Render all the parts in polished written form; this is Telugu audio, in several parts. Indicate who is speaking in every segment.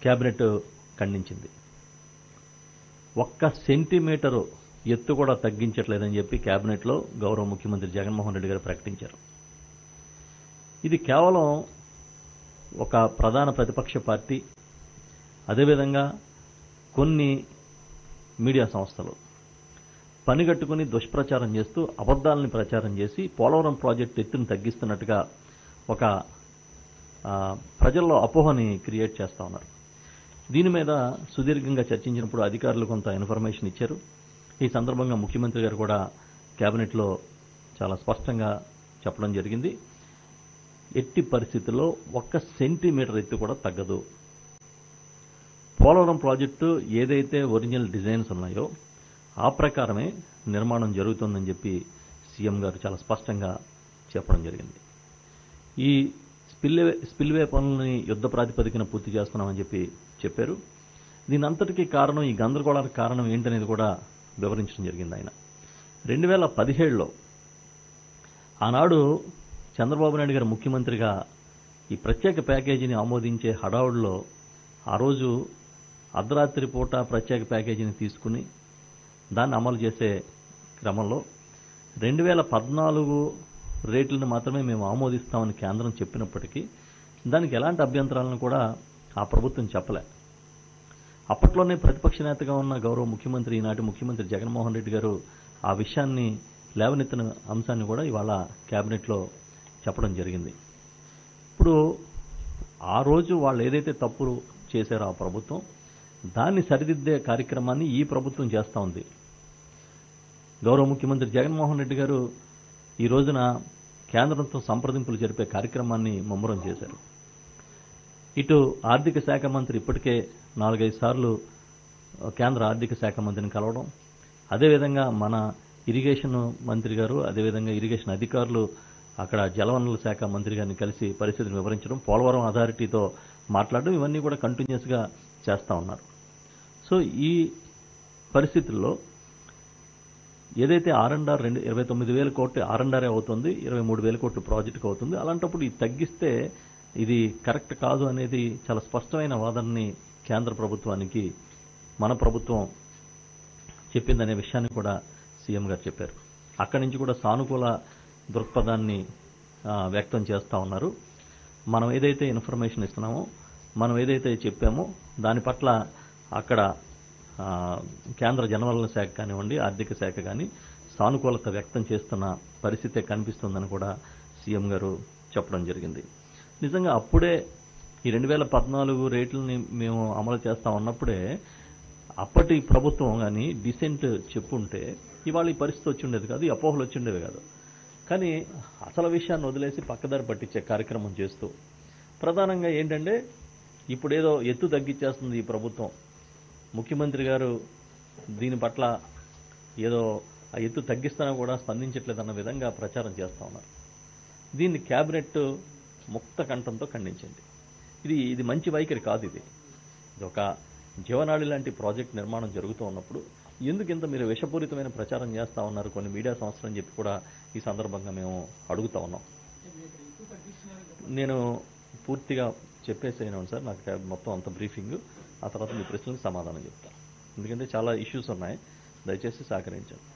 Speaker 1: కేబినెట్ ఖండించింది. ఒక్క సెంటీమీటరు ఎత్తు కూడా తగ్గించట్లేదని చెప్పి కేబినెట్లో గౌరవ ముఖ్యమంత్రి జగన్మోహన్ రెడ్డి గారు ప్రకటించారు. ఇది కేవలం ఒక ప్రధాన ప్రతిపక్ష పార్టీ, అదేవిధంగా కొన్ని మీడియా సంస్థలు పనిగట్టుకుని దుష్ప్రచారం చేస్తూ అబద్దాలని ప్రచారం చేసి పోలవరం ప్రాజెక్టు ఎత్తును తగ్గిస్తున్నట్టుగా ఒక ప్రజల్లో అపోహని క్రియేట్ చేస్తూ ఉన్నారు. దీని మీద సుదీర్ఘంగా చర్చించినప్పుడు అధికారులు కొంత ఇన్ఫర్మేషన్ ఇచ్చారు. ఈ సందర్భంగా ముఖ్యమంత్రి గారు కూడా కేబినెట్లో చాలా స్పష్టంగా చెప్పడం జరిగింది. ఎట్టి పరిస్థితుల్లో ఒక్క సెంటీమీటర్ ఎత్తు కూడా తగ్గదు. పోలవరం ప్రాజెక్టు ఏదైతే ఒరిజినల్ డిజైన్స్ ఉన్నాయో ఆ ప్రకారమే నిర్మాణం జరుగుతుందని చెప్పి సీఎం గారు చాలా స్పష్టంగా చెప్పడం జరిగింది. ఈ స్పిల్వే పనులని యుద్ధ ప్రాతిపదికన పూర్తి చేస్తున్నామని చెప్పి చెప్పారు. దీని అంతటికీ కారణం, ఈ గందరగోళానికి కారణం ఏంటనేది కూడా వివరించడం జరిగింది ఆయన. 2017లో ఆనాడు చంద్రబాబు నాయుడు గారు ముఖ్యమంత్రిగా ఈ ప్రత్యేక ప్యాకేజీని ఆమోదించే హడావుడిలో ఆ రోజు అర్ధరాత్రి పూట ప్రత్యేక ప్యాకేజీని తీసుకుని దాన్ని అమలు చేసే క్రమంలో 2014 రేట్లను మాత్రమే మేము ఆమోదిస్తామని కేంద్రం చెప్పినప్పటికీ దానికి ఎలాంటి అభ్యంతరాలను కూడా ఆ ప్రభుత్వం చెప్పలే. అప్పట్లోనే ప్రతిపక్ష నేతగా ఉన్న గౌరవ ముఖ్యమంత్రి, ఈనాటి ముఖ్యమంత్రి జగన్మోహన్ రెడ్డి గారు ఆ విషయాన్ని లేవనెత్తిన అంశాన్ని కూడా ఇవాళ కేబినెట్లో చెప్పడం జరిగింది. ఇప్పుడు ఆ రోజు వాళ్ళు ఏదైతే తప్పులు చేశారో ఆ ప్రభుత్వం, దాన్ని సరిదిద్దే కార్యక్రమాన్ని ఈ ప్రభుత్వం చేస్తూ ఉంది. గౌరవ ముఖ్యమంత్రి జగన్మోహన్ రెడ్డి గారు ఈ రోజున కేంద్రంతో సంప్రదింపులు జరిపే కార్యక్రమాన్ని ముమ్మరం చేశారు. ఇటు ఆర్థిక శాఖ మంత్రి ఇప్పటికే 4-5 సార్లు కేంద్ర ఆర్థిక శాఖ మంత్రిని కలవడం, అదేవిధంగా మన ఇరిగేషన్ మంత్రి గారు, అదేవిధంగా ఇరిగేషన్ అధికారులు అక్కడ జలవనరుల శాఖ మంత్రి గారిని కలిసి పరిస్థితిని వివరించడం, పోలవరం అథారిటీతో మాట్లాడడం, ఇవన్నీ కూడా కంటిన్యూస్గా చేస్తూ ఉన్నారు. సో ఈ పరిస్థితుల్లో ఏదైతే R&R 29,000 కోట్లు R&R అవుతుంది, 23,000 కోట్లు ప్రాజెక్టుకు అవుతుంది. అలాంటప్పుడు ఇది తగ్గిస్తే ఇది కరెక్ట్ కాదు అనేది చాలా స్పష్టమైన వాదనని కేంద్ర ప్రభుత్వానికి మన ప్రభుత్వం చెప్పిందనే విషయాన్ని కూడా సీఎం గారు చెప్పారు. అక్కడి నుంచి కూడా సానుకూల దృక్పథాన్ని వ్యక్తం చేస్తూ ఉన్నారు. మనం ఏదైతే ఇన్ఫర్మేషన్ ఇస్తున్నామో, మనం ఏదైతే చెప్పామో దాని పట్ల అక్కడ కేంద్ర జలవనరుల శాఖ కానివ్వండి, ఆర్థిక శాఖ కానీ సానుకూలత వ్యక్తం చేస్తున్న పరిస్థితే కనిపిస్తుందని కూడా సీఎం గారు చెప్పడం జరిగింది. నిజంగా అప్పుడే ఈ 2014 రేట్లని మేము అమలు చేస్తా ఉన్నప్పుడే అప్పటి ప్రభుత్వం కానీ డిసెంట్ చెప్పుంటే ఇవాళ ఈ పరిస్థితి వచ్చి ఉండేది కాదు, ఈ అపోహలు వచ్చి ఉండేవి కాదు. కానీ అసలు విషయాన్ని వదిలేసి పక్కదారి పట్టించే కార్యక్రమం చేస్తూ ప్రధానంగా ఏంటంటే ఇప్పుడేదో ఎత్తు తగ్గించేస్తుంది ఈ ప్రభుత్వం, ముఖ్యమంత్రి గారు దీని పట్ల ఏదో ఆ ఎత్తు తగ్గిస్తానో కూడా స్పందించట్లేదన్న విధంగా ప్రచారం చేస్తూ ఉన్నారు. దీన్ని కేబినెట్ ముక్త కంఠంతో ఖండించింది. ఇది మంచి వైఖరి కాదు. ఇది ఒక జీవనాడి లాంటి ప్రాజెక్ట్ నిర్మాణం జరుగుతూ ఉన్నప్పుడు ఎందుకు ఇంత మీరు విషపూరితమైన ప్రచారం చేస్తూ ఉన్నారు కొన్ని మీడియా సంస్థలు అని చెప్పి కూడా ఈ సందర్భంగా మేము అడుగుతా ఉన్నాం. నేను పూర్తిగా చెప్పేసేయను సార్, నాకు మొత్తం అంత బ్రీఫింగ్, ఆ తర్వాత మీ ప్రశ్నలకు సమాధానం చెప్తాను. ఎందుకంటే చాలా ఇష్యూస్ ఉన్నాయి, దయచేసి సహకరించండి.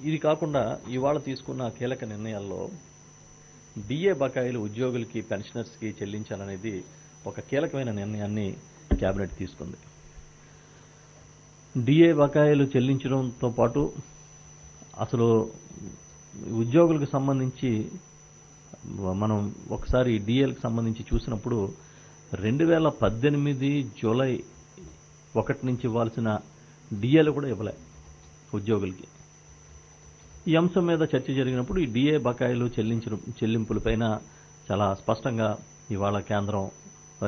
Speaker 1: ఇది కాకుండా ఇవాళ తీసుకున్న కీలక నిర్ణయాల్లో డిఏ బకాయిలు ఉద్యోగులకి, పెన్షనర్స్కి చెల్లించాలనేది ఒక కీలకమైన నిర్ణయాన్ని కేబినెట్ తీసుకుంది. డిఏ బకాయిలు చెల్లించడంతో పాటు అసలు ఉద్యోగులకు సంబంధించి మనం ఒకసారి డిఏలకు సంబంధించి చూసినప్పుడు 2018 జూలై 1 నుంచి ఇవ్వాల్సిన డిఏలు కూడా ఇవ్వలే ఉద్యోగులకి. ఈ అంశం మీద చర్చ జరిగినప్పుడు ఈ డిఏ బకాయిలు చెల్లింపులపైన చాలా స్పష్టంగా ఇవాళ కేంద్రం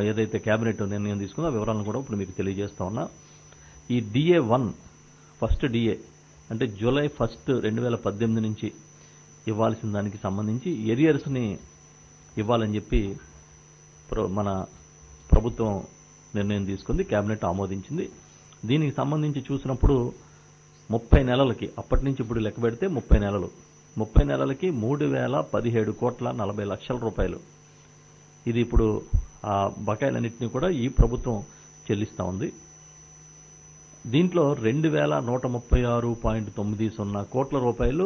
Speaker 1: ఏదైతే కేబినెట్ నిర్ణయం తీసుకుందో ఆ వివరాలను కూడా ఇప్పుడు మీకు తెలియజేస్తా ఉన్నా. ఈ DA1 ఫస్ట్ డిఏ అంటే జూలై 1, 2018 నుంచి ఇవ్వాల్సిన దానికి సంబంధించి ఎరియర్స్ని ఇవ్వాలని చెప్పి మన ప్రభుత్వం నిర్ణయం తీసుకుంది, కేబినెట్ ఆమోదించింది. దీనికి సంబంధించి చూసినప్పుడు 30 నెలలకి, అప్పటి నుంచి ఇప్పుడు లెక్క పెడితే 30 నెలలు, 30 నెలలకి 3,017,40,00,000 రూపాయలు ఇది ఇప్పుడు ఆ బకాయిలన్నింటినీ కూడా ఈ ప్రభుత్వం చెల్లిస్తూ ఉంది. దీంట్లో 2,136.90 కోట్ల రూపాయలు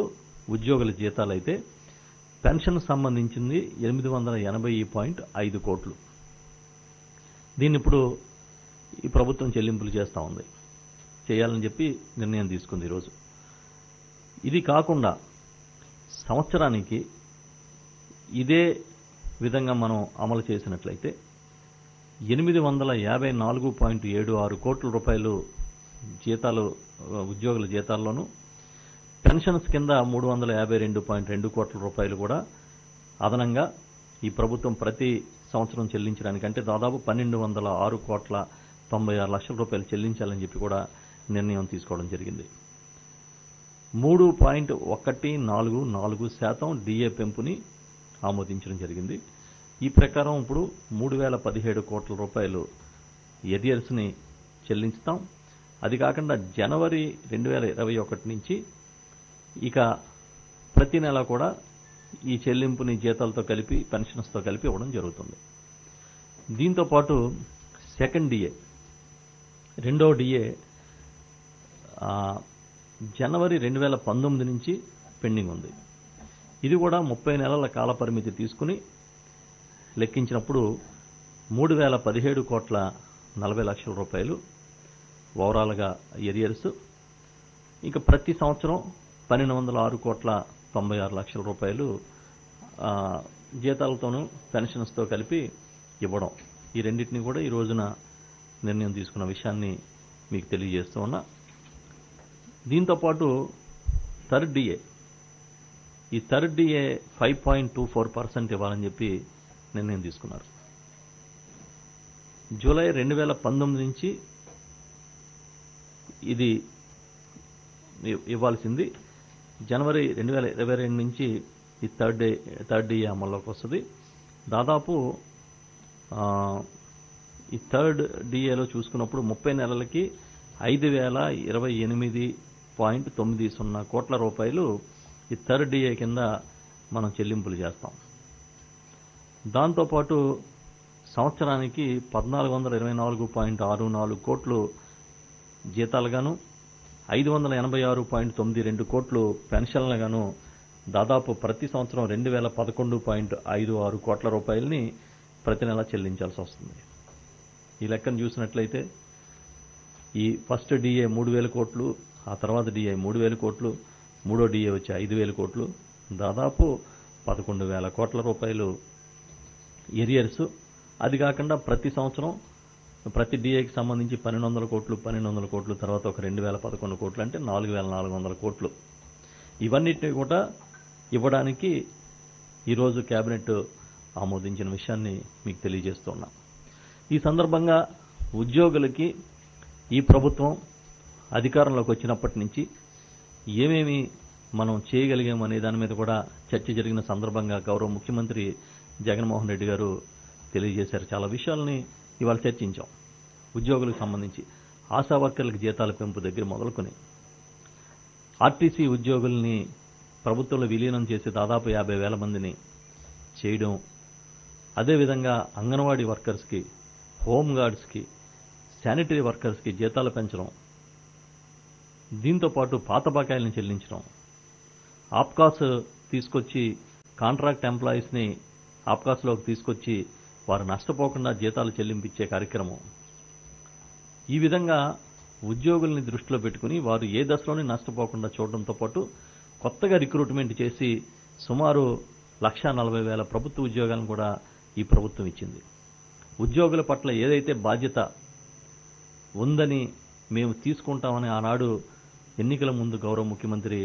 Speaker 1: ఉద్యోగుల జీతాలైతే పెన్షన్ సంబంధించింది 880.5 కోట్లు. దీన్ని ఇప్పుడు ఈ ప్రభుత్వం చెల్లింపులు చేస్తూ ఉంది, చేయాలని చెప్పి నిర్ణయం తీసుకుంది ఈరోజు. ఇది కాకుండా సంవత్సరానికి ఇదే విధంగా మనం అమలు చేసినట్లయితే 854.76 కోట్ల రూపాయలు జీతాలు ఉద్యోగుల జీతాల్లోనూ, పెన్షన్స్ కింద 352.2 కోట్ల రూపాయలు కూడా అదనంగా ఈ ప్రభుత్వం ప్రతి సంవత్సరం చెల్లించడానికంటే దాదాపు 1,206.96 రూపాయలు చెల్లించాలని చెప్పి కూడా నిర్ణయం తీసుకోవడం జరిగింది. 3.144% డిఏ పెంపుని ఆమోదించడం జరిగింది. ఈ ప్రకారం ఇప్పుడు 3,017 కోట్ల రూపాయలు ఎరియర్స్ని చెల్లించుతాం. అది కాకుండా జనవరి 2021 నుంచి ఇక ప్రతి నెల కూడా ఈ చెల్లింపుని జీతాలతో కలిపి పెన్షన్స్తో కలిపి ఇవ్వడం జరుగుతుంది. దీంతో పాటు సెకండ్ డిఏ, రెండో డిఏ జనవరి 2019 నుంచి పెండింగ్ ఉంది. ఇది కూడా 30 నెలల కాల పరిమితి తీసుకుని లెక్కించినప్పుడు 3,017.40 రూపాయలు ఓవరాల్గా ఎరియర్స్. ఇంకా ప్రతి సంవత్సరం 1,206.96 రూపాయలు జీతాలతోనూ పెన్షన్స్తో కలిపి ఇవ్వడం. ఈ రెండింటినీ కూడా ఈ రోజున నిర్ణయం తీసుకున్న విషయాన్ని మీకు తెలియజేస్తూ ఉన్నా. దీంతోపాటు థర్డ్ డిఏ, ఈ థర్డ్ డిఏ 5.24% ఇవ్వాలని చెప్పి నిర్ణయం తీసుకున్నారు. జూలై 2019 నుంచి ఇది ఇవ్వాల్సింది. జనవరి 2022 నుంచి ఈ థర్డ్ డిఏ అమల్లోకి వస్తుంది. దాదాపు ఈ థర్డ్ డిఏలో చూసుకున్నప్పుడు 30 నెలలకి 5,028.90 కోట్ల రూపాయలు ఈ థర్డ్ డిఏ కింద మనం చెల్లింపులు చేస్తాం. దాంతోపాటు సంవత్సరానికి 1,424.64 కోట్లు జీతాలుగాను, 586.92 కోట్లు పెన్షన్లుగాను దాదాపు ప్రతి సంవత్సరం 2,011.56 కోట్ల రూపాయలని ప్రతి నెల చెల్లించాల్సి వస్తుంది. ఈ లెక్కను చూసినట్లయితే ఈ ఫస్ట్ డిఏ 3,000 కోట్లు, ఆ తర్వాత డిఏ 3,000 కోట్లు, మూడో డిఏ వచ్చి 5,000 కోట్లు, దాదాపు 11,000 కోట్ల రూపాయలు ఎరియర్స్. అది కాకుండా ప్రతి సంవత్సరం ప్రతి డిఏకి సంబంధించి 1,200 కోట్లు, తర్వాత ఒక 2,011 కోట్లు, అంటే 4,400 కోట్లు. ఇవన్నిటిని కూడా ఇవ్వడానికి ఈరోజు కేబినెట్ ఆమోదించిన విషయాన్ని మీకు తెలియజేస్తున్నా. ఈ సందర్భంగా ఉద్యోగులకి ఈ ప్రభుత్వం అధికారంలోకి వచ్చినప్పటి నుంచి ఏమేమి మనం చేయగలిగామనే దాని మీద కూడా చర్చ జరిగిన సందర్భంగా గౌరవ ముఖ్యమంత్రి జగన్మోహన్ రెడ్డి గారు తెలియజేశారు. చాలా విషయాల్ని ఇవాళ చర్చించాం. ఉద్యోగులకు సంబంధించి ఆశా వర్కర్లకు జీతాల పెంపు దగ్గర మొదలుకొని ఆర్టీసీ ఉద్యోగుల్ని ప్రభుత్వంలో విలీనం చేసి దాదాపు 50,000 మందిని చేయడం, అదేవిధంగా అంగన్వాడీ వర్కర్స్కి, హోంగార్డ్స్కి, శానిటరీ వర్కర్స్కి జీతాలు పెంచడం, దీంతోపాటు పాత బకాయిలను చెల్లించడం, ఆప్కాస్ తీసుకొచ్చి కాంట్రాక్ట్ ఎంప్లాయీస్ని ఆప్కాస్లోకి తీసుకొచ్చి వారు నష్టపోకుండా జీతాలు చెల్లింపించే కార్యక్రమం. ఈ విధంగా ఉద్యోగుల్ని దృష్టిలో పెట్టుకుని వారు ఏ దశలోనే నష్టపోకుండా చూడడంతో పాటు కొత్తగా రిక్రూట్మెంట్ చేసి సుమారు 1,40,000 ప్రభుత్వ ఉద్యోగాలను కూడా ఈ ప్రభుత్వం ఇచ్చింది. ఉద్యోగుల పట్ల ఏదైతే బాధ్యత ఉందని మేము తీసుకుంటామని ఆనాడు ఎన్నికల ముందు గౌరవ ముఖ్యమంత్రి,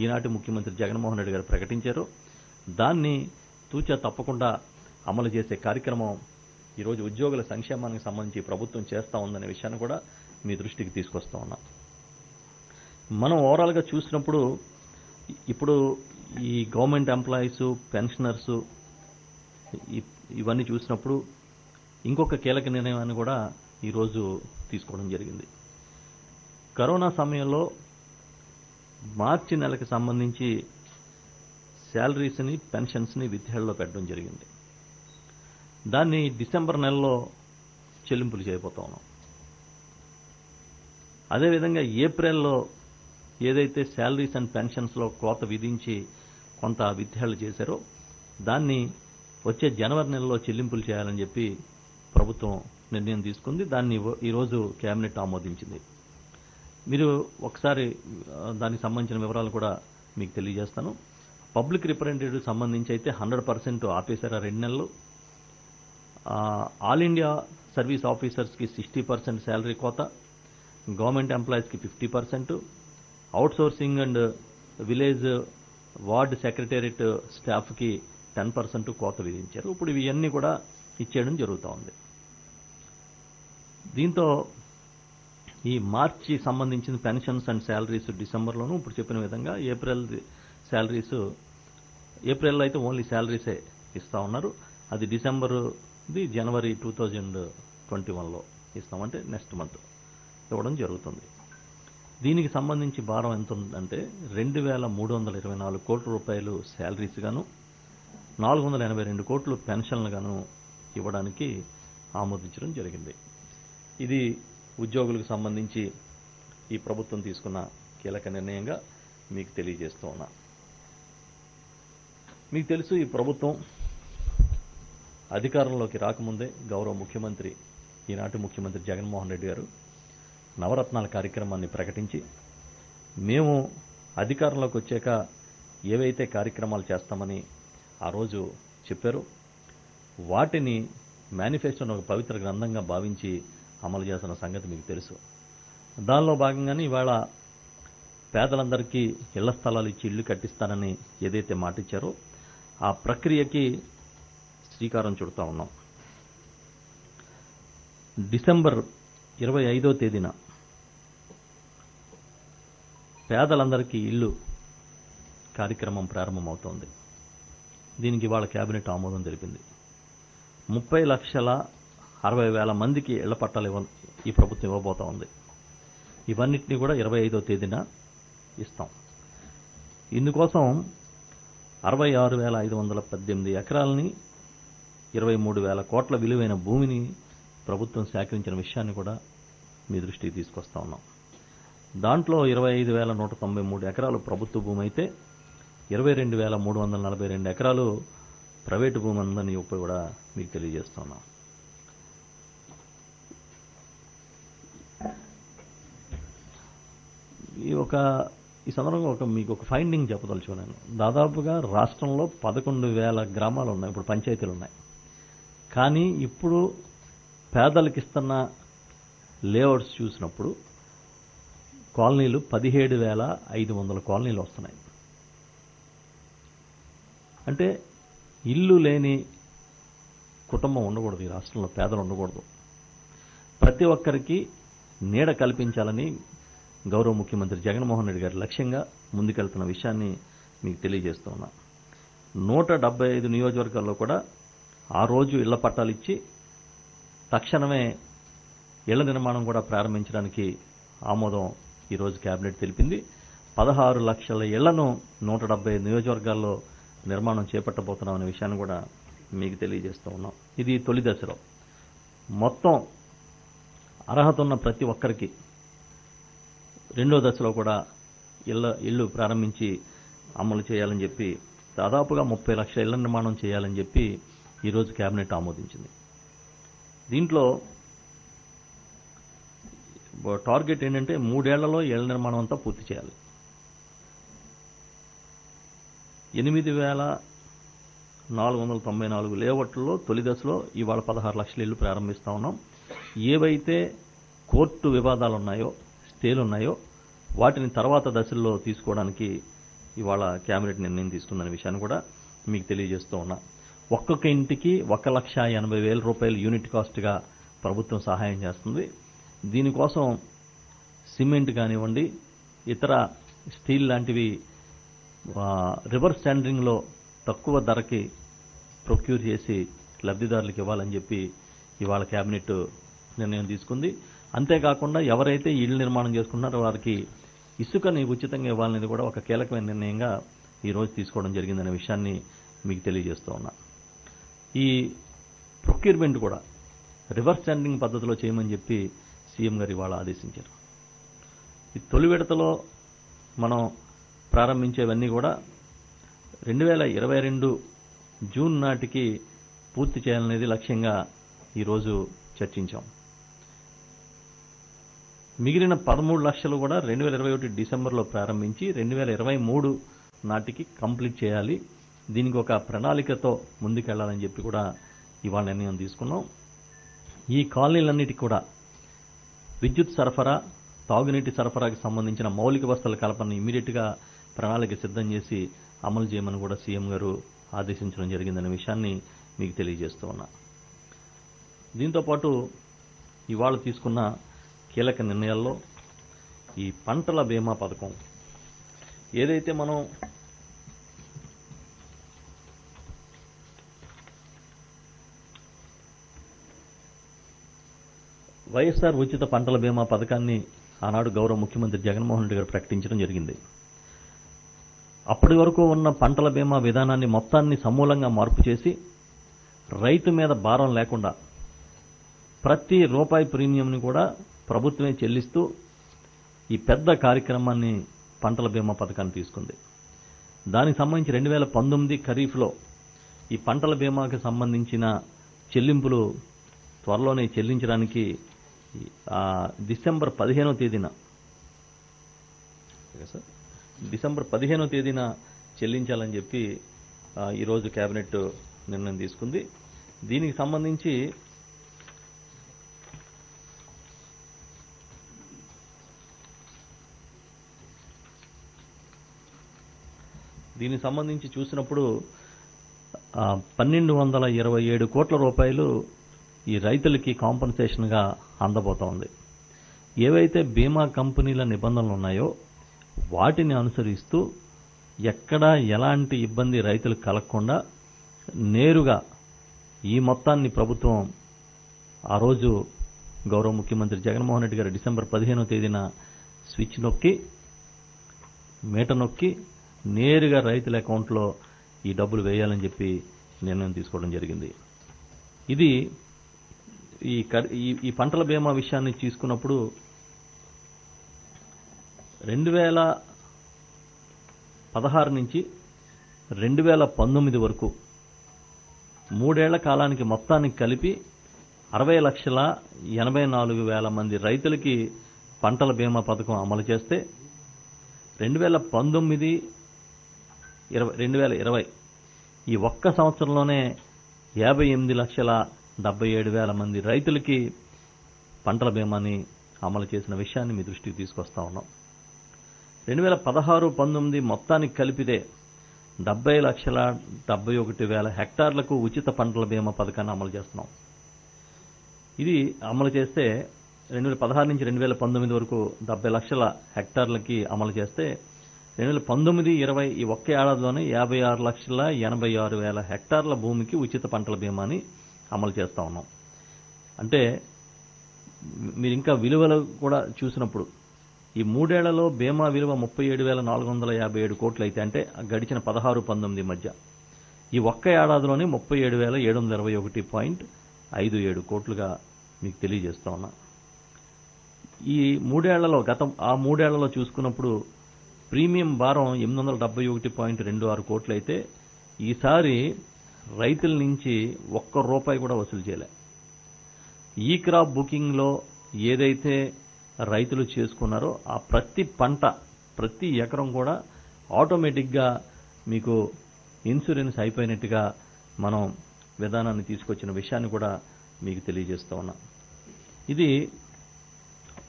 Speaker 1: ఈనాటి ముఖ్యమంత్రి జగన్మోహన్ రెడ్డి గారు ప్రకటించారో దాన్ని తూచా తప్పకుండా అమలు చేసే కార్యక్రమం ఈరోజు ఉద్యోగుల సంక్షేమానికి సంబంధించి ప్రభుత్వం చేస్తూ ఉందనే విషయాన్ని కూడా మీ దృష్టికి తీసుకొస్తా ఉన్నాం. మనం ఓవరాల్గా చూసినప్పుడు ఇప్పుడు ఈ గవర్నమెంట్ ఎంప్లాయీస్, పెన్షనర్స్ ఇవన్నీ చూసినప్పుడు ఇంకొక కీలక నిర్ణయాన్ని కూడా ఈరోజు తీసుకోవడం జరిగింది. కరోనా సమయంలో మార్చి నెలకు సంబంధించి శాలరీస్ని, పెన్షన్స్ని విత్హెల్డ్లో పెట్టడం జరిగింది. దాన్ని డిసెంబర్ నెలలో చెల్లింపులు చేయబోతా ఉన్నాం. అదేవిధంగా ఏప్రిల్లో ఏదైతే శాలరీస్ అండ్ పెన్షన్స్లో కోత విధించి కొంత విత్హెల్డ్ చేశారో దాన్ని వచ్చే జనవరి నెలలో చెల్లింపులు చేయాలని చెప్పి ప్రభుత్వం నిర్ణయం తీసుకుంది. దాన్ని ఈరోజు కేబినెట్ ఆమోదించింది. మీరు ఒకసారి దానికి సంబంధించిన వివరాలు కూడా మీకు తెలియజేస్తాను. పబ్లిక్ రిప్రజెంటేటివ్ సంబంధించి అయితే 100% ఆపేశారు 2 నెలలు. ఆల్ ఇండియా సర్వీస్ ఆఫీసర్స్కి 60% శాలరీ కోత, గవర్నమెంట్ ఎంప్లాయీస్కి 50%, outsourcing and village ward secretariat స్టాఫ్కి 10% కోత విధించారు. ఇప్పుడు ఇవన్నీ కూడా ఇచ్చేయడం జరుగుతూ ఉంది. దీంతో ఈ మార్చి సంబంధించిన పెన్షన్స్ అండ్ శాలరీస్ డిసెంబర్లోనూ ఇప్పుడు చెప్పిన విధంగా ఏప్రిల్ శాలరీస్ ఏప్రిల్లో అయితే ఓన్లీ శాలరీసే ఇస్తా ఉన్నారు. అది డిసెంబర్ది జనవరి 2021లో ఇస్తామంటే నెక్స్ట్ మంత్ ఇవ్వడం జరుగుతుంది. దీనికి సంబంధించి భారం ఎంత ఉందంటే 2,324 కోట్ల రూపాయలు శాలరీస్ గాను 482 కోట్లు పెన్షన్లు గాను ఇవ్వడానికి ఆమోదించడం జరిగింది. ఇది ఉద్యోగులకు సంబంధించి ఈ ప్రభుత్వం తీసుకున్న కీలక నిర్ణయంగా మీకు తెలియజేస్తూ ఉన్నా. మీకు తెలుసు, ఈ ప్రభుత్వం అధికారంలోకి రాకముందే గౌరవ ముఖ్యమంత్రి, ఈనాటి ముఖ్యమంత్రి జగన్మోహన్ రెడ్డి గారు నవరత్నాల కార్యక్రమాన్ని ప్రకటించి మేము అధికారంలోకి వచ్చాక ఏవైతే కార్యక్రమాలు చేస్తామని ఆ రోజు చెప్పారో వాటిని మేనిఫెస్టోను ఒక పవిత్ర గ్రంథంగా భావించి అమలు చేస్తున్న సంగతి మీకు తెలుసు. దానిలో భాగంగానే ఇవాళ పేదలందరికీ ఇళ్ల స్థలాలు ఇచ్చి ఇళ్లు కట్టిస్తానని ఏదైతే మాట ఇచ్చారో ఆ ప్రక్రియకి శ్రీకారం చుడతా ఉన్నాం. డిసెంబర్ 25వ తేదీన పేదలందరికీ ఇల్లు కార్యక్రమం ప్రారంభమవుతోంది. దీనికి ఇవాళ కేబినెట్ ఆమోదం తెలిపింది. 30,60,000 మందికి ఇళ్ల పట్టాలు ఈ ప్రభుత్వం ఇవ్వబోతా ఉంది. ఇవన్నిటినీ కూడా 25వ తేదీన ఇస్తాం. ఇందుకోసం 66,518 ఎకరాలని 23,000 కోట్ల విలువైన భూమిని ప్రభుత్వం సేకరించిన విషయాన్ని కూడా మీ దృష్టికి తీసుకొస్తా ఉన్నాం. దాంట్లో 25,193 ఎకరాలు ప్రభుత్వ భూమి అయితే 22,342 ఎకరాలు ప్రైవేటు భూమి ఉందని చెప్పి కూడా మీకు తెలియజేస్తున్నాం. ఈ సందర్భంగా మీకు ఒక ఫైండింగ్ చెప్పదలుచుకున్నాను. దాదాపుగా రాష్ట్రంలో 11,000 గ్రామాలు ఉన్నాయి, ఇప్పుడు పంచాయతీలు ఉన్నాయి. కానీ ఇప్పుడు పేదలకు ఇస్తున్న లేఅవుట్స్ చూసినప్పుడు కాలనీలు 17,500 కాలనీలు వస్తున్నాయి. అంటే ఇల్లు లేని కుటుంబం ఉండకూడదు, ఈ రాష్ట్రంలో పేదలు ఉండకూడదు. ప్రతి ఒక్కరికి నీడ కల్పించాలని గౌరవ ముఖ్యమంత్రి జగన్మోహన్ రెడ్డి గారి లక్ష్యంగా ముందుకెళ్తున్న విషయాన్ని మీకు తెలియజేస్తూ ఉన్నా. 175 నియోజకవర్గాల్లో కూడా ఆ రోజు ఇళ్ల పట్టాలు ఇచ్చి తక్షణమే ఇళ్ల నిర్మాణం కూడా ప్రారంభించడానికి ఆమోదం ఈరోజు కేబినెట్ తెలిపింది. 16 లక్షల ఇళ్లను 175 నియోజకవర్గాల్లో నిర్మాణం చేపట్టబోతున్నామనే విషయాన్ని కూడా మీకు తెలియజేస్తూ ఉన్నాం. ఇది తొలి దశలో. మొత్తం అర్హత ఉన్న ప్రతి ఒక్కరికి రెండో దశలో కూడా ఇళ్లు ప్రారంభించి అమలు చేయాలని చెప్పి దాదాపుగా 30 లక్షల ఇళ్ల నిర్మాణం చేయాలని చెప్పి ఈరోజు కేబినెట్ ఆమోదించింది. దీంట్లో టార్గెట్ ఏంటంటే 3 ఏళ్లలో ఇళ్ల నిర్మాణం అంతా పూర్తి చేయాలి. 8,494 లేఅవుట్లలో తొలి దశలో ఇవాళ 16 లక్షల ఇళ్లు ప్రారంభిస్తా ఉన్నాం. ఏవైతే కోర్టు వివాదాలు ఉన్నాయో, స్టేలు ఉన్నాయో వాటిని తర్వాత దశల్లో తీసుకోవడానికి ఇవాళ కేబినెట్ నిర్ణయం తీసుకుందనే విషయాన్ని కూడా మీకు తెలియజేస్తూ ఉన్నా. ఒక్కొక్క ఇంటికి 1,80,000 రూపాయలు యూనిట్ కాస్ట్గా ప్రభుత్వం సహాయం చేస్తుంది. దీనికోసం సిమెంట్ కానివ్వండి, ఇతర స్టీల్ లాంటివి రివర్స్ టెండరింగ్లో తక్కువ ధరకి ప్రొక్యూర్ చేసి లబ్ధిదారులకు ఇవ్వాలని చెప్పి ఇవాళ కేబినెట్ నిర్ణయం తీసుకుంది. అంతేకాకుండా ఎవరైతే ఇళ్ల నిర్మాణం చేసుకున్నారో వారికి ఇసుకని ఉచితంగా ఇవ్వాలనేది కూడా ఒక కీలకమైన నిర్ణయంగా ఈరోజు తీసుకోవడం జరిగిందనే విషయాన్ని మీకు తెలియజేస్తూ ఉన్నా. ఈ ప్రొక్యూర్మెంట్ కూడా రివర్స్ టెండరింగ్ పద్ధతిలో చేయమని చెప్పి సీఎం గారు ఇవాళ ఆదేశించారు. ఈ తొలి విడతలో మనం ప్రారంభించేవన్నీ కూడా 2022 జూన్ నాటికి పూర్తి చేయాలనేది లక్ష్యంగా ఈరోజు చర్చించాం. మిగిలిన 13 లక్షలు కూడా 2021 డిసెంబర్లో ప్రారంభించి 2023 నాటికి కంప్లీట్ చేయాలి. దీనికి ఒక ప్రణాళికతో ముందుకెళ్లాలని చెప్పి కూడా ఇవాళ నిర్ణయం తీసుకున్నాం. ఈ కాలనీలన్నిటికీ కూడా విద్యుత్ సరఫరా, తాగునీటి సరఫరాకి సంబంధించిన మౌలిక వసతుల కల్పనను ఇమీడియట్గా ప్రణాళిక సిద్ధం చేసి అమలు చేయమని కూడా సీఎం గారు ఆదేశించడం జరిగిందనే విషయాన్ని మీకు తెలియజేస్తూ ఉన్నా. దీంతోపాటు ఇవాళ తీసుకున్న కీలక నిర్ణయాల్లో ఈ పంటల బీమా పథకం ఏదైతే మనం వైఎస్ఆర్ ఉచిత పంటల బీమా పథకాన్ని ఆనాడు గౌరవ ముఖ్యమంత్రి జగన్మోహన్ రెడ్డి గారు ప్రకటించడం జరిగింది. అప్పటి వరకు ఉన్న పంటల బీమా విధానాన్ని మొత్తాన్ని సమూలంగా మార్పు చేసి రైతు మీద భారం లేకుండా ప్రతి రూపాయి ప్రీమియంని కూడా ప్రభుత్వమే చెల్లిస్తూ ఈ పెద్ద కార్యక్రమాన్ని పంటల బీమా పథకాన్ని తీసుకుంది. దానికి సంబంధించి 2019 ఖరీఫ్లో ఈ పంటల బీమాకి సంబంధించిన చెల్లింపులు త్వరలోనే చెల్లించడానికి డిసెంబర్ 15వ తేదీన చెల్లించాలని చెప్పి ఈరోజు కేబినెట్ నిర్ణయం తీసుకుంది. దీనికి సంబంధించి చూసినప్పుడు 1227 కోట్ల రూపాయలు ఈ రైతులకి కాంపన్సేషన్గా అందబోతోంది. ఏవైతే బీమా కంపెనీల నిబంధనలు ఉన్నాయో వాటిని అనుసరిస్తూ ఎక్కడా ఎలాంటి ఇబ్బంది రైతులకు కలగకుండా నేరుగా ఈ మొత్తాన్ని ప్రభుత్వం ఆ రోజు గౌరవ ముఖ్యమంత్రి జగన్మోహన్ రెడ్డి గారు డిసెంబర్ 15వ తేదీన స్విచ్ నొక్కి మీట నొక్కి నేరుగా రైతుల అకౌంట్లో ఈ డబ్బులు వేయాలని చెప్పి నిర్ణయం తీసుకోవడం జరిగింది. ఇది ఈ పంటల బీమా విషయాన్ని తీసుకున్నప్పుడు 2016 నుంచి 2019 వరకు 3 ఏళ్ల కాలానికి మొత్తానికి కలిపి 60,84,000 మంది రైతులకి పంటల బీమా పథకం అమలు చేస్తే 2019, 2020 ఈ ఒక్క సంవత్సరంలోనే 58,77,000 మంది రైతులకి పంటల బీమాని అమలు చేసిన విషయాన్ని మీ దృష్టికి తీసుకొస్తా ఉన్నాం. 2016-19 మొత్తానికి కలిపితే 70,71,000 హెక్టార్లకు ఉచిత పంటల బీమా పథకాన్ని అమలు చేస్తున్నాం. ఇది అమలు చేస్తే 2016 నుంచి 2019 వరకు 70 లక్షల హెక్టార్లకి అమలు చేస్తే 2019-20 ఈ ఒక్క ఏడాదిలోనే 56,86,000 హెక్టార్ల భూమికి ఉచిత పంటల బీమాని అమలు చేస్తా ఉన్నాం. అంటే మీరు ఇంకా విలువలు కూడా చూసినప్పుడు ఈ 3 ఏళ్లలో బీమా విలువ 37,457 కోట్లు అయితే అంటే గడిచిన 16-19 మధ్య ఈ ఒక్క ఏడాదిలోనే 37,721.57 కోట్లుగా మీకు తెలియజేస్తా ఉన్నా. ఈ 3 ఏళ్లలో ఆ 3 ఏళ్లలో చూసుకున్నప్పుడు ప్రీమియం భారం 871.26 కోట్లు అయితే ఈసారి రైతుల నుంచి ఒక్క రూపాయి కూడా వసూలు చేయలే. ఈ క్రాప్ బుకింగ్లో ఏదైతే రైతులు చేసుకున్నారో ఆ ప్రతి పంట ప్రతి ఎకరం కూడా ఆటోమేటిక్గా మీకు ఇన్సూరెన్స్ అయిపోయినట్టుగా మనం విధానాన్ని తీసుకొచ్చిన విషయాన్ని కూడా మీకు తెలియజేస్తూ ఉన్నా. ఇది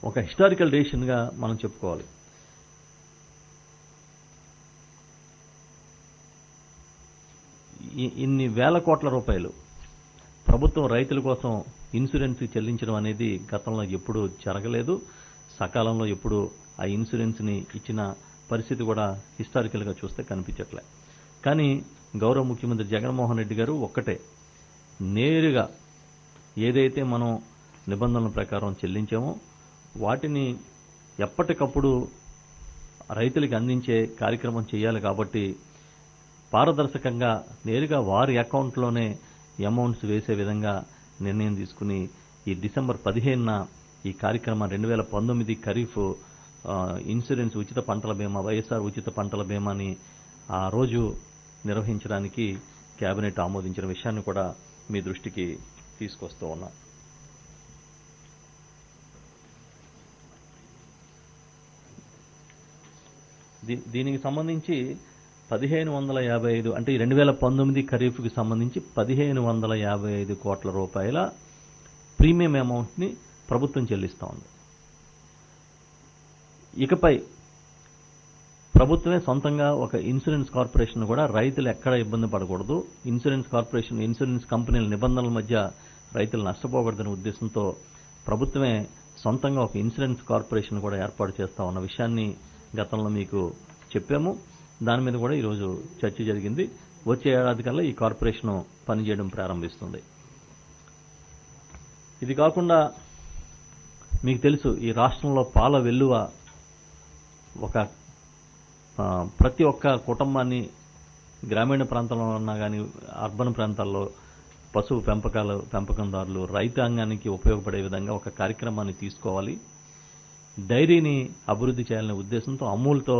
Speaker 1: ఒక హిస్టారికల్ డెసిషన్గా మనం చెప్పుకోవాలి. ఇన్ని వేల కోట్ల రూపాయలు ప్రభుత్వం రైతుల కోసం ఇన్సూరెన్స్ చెల్లించడం అనేది గతంలో ఎప్పుడూ జరగలేదు. సకాలంలో ఎప్పుడు ఆ ఇన్సూరెన్స్ని ఇచ్చిన పరిస్థితి కూడా హిస్టారికల్గా చూస్తే కనిపించట్లే. కానీ గౌరవ ముఖ్యమంత్రి జగన్మోహన్ రెడ్డి గారు ఒక్కటే నేరుగా ఏదైతే మనం నిబంధనల ప్రకారం చెల్లించామో వాటిని ఎప్పటికప్పుడు రైతులకు అందించే కార్యక్రమం చేయాలి. కాబట్టి పారదర్శకంగా నేరుగా వారి అకౌంట్లోనే అమౌంట్స్ వేసే విధంగా నిర్ణయం తీసుకుని ఈ డిసెంబర్ 15న ఈ కార్యక్రమం 2019 ఖరీఫ్ ఇన్సూరెన్స్ ఉచిత పంటల బీమా, వైఎస్ఆర్ ఉచిత పంటల బీమాని ఆ రోజు నిర్వహించడానికి కేబినెట్ ఆమోదించిన విషయాన్ని కూడా మీ దృష్టికి తీసుకొస్తూ ఉన్నా. దీనికి సంబంధించి 1555 అంటే 2019 ఖరీఫ్కి సంబంధించి 1555 కోట్ల రూపాయల ప్రీమియం అమౌంట్ని ప్రభుత్వం చెల్లిస్తూ ఉంది. ఇకపై ప్రభుత్వమే సొంతంగా ఒక ఇన్సూరెన్స్ కార్పొరేషన్ కూడా రైతులు ఎక్కడ ఇబ్బంది పడకూడదు, ఇన్సూరెన్స్ కార్పొరేషన్ ఇన్సూరెన్స్ కంపెనీల నిబంధనల మధ్య రైతులు నష్టపోకూడదనే ఉద్దేశంతో ప్రభుత్వమే సొంతంగా ఒక ఇన్సూరెన్స్ కార్పొరేషన్ కూడా ఏర్పాటు చేస్తా ఉన్న విషయాన్ని గతంలో మీకు చెప్పాము. దాని మీద కూడా ఈరోజు చర్చ జరిగింది. వచ్చే ఏడాది కల్లా ఈ కార్పొరేషన్ పనిచేయడం ప్రారంభిస్తుంది. ఇది కాకుండా మీకు తెలుసు, ఈ రాష్ట్రంలో పాల వెల్లువ ప్రతి ఒక్క కుటుంబాన్ని గ్రామీణ ప్రాంతంలో ఉన్నా కానీ అర్బన్ ప్రాంతాల్లో పశువు పెంపకందారులు రైతాంగానికి ఉపయోగపడే విధంగా ఒక కార్యక్రమాన్ని తీసుకోవాలి, డైరీని అభివృద్ధి చేయాలనే ఉద్దేశంతో అమూల్తో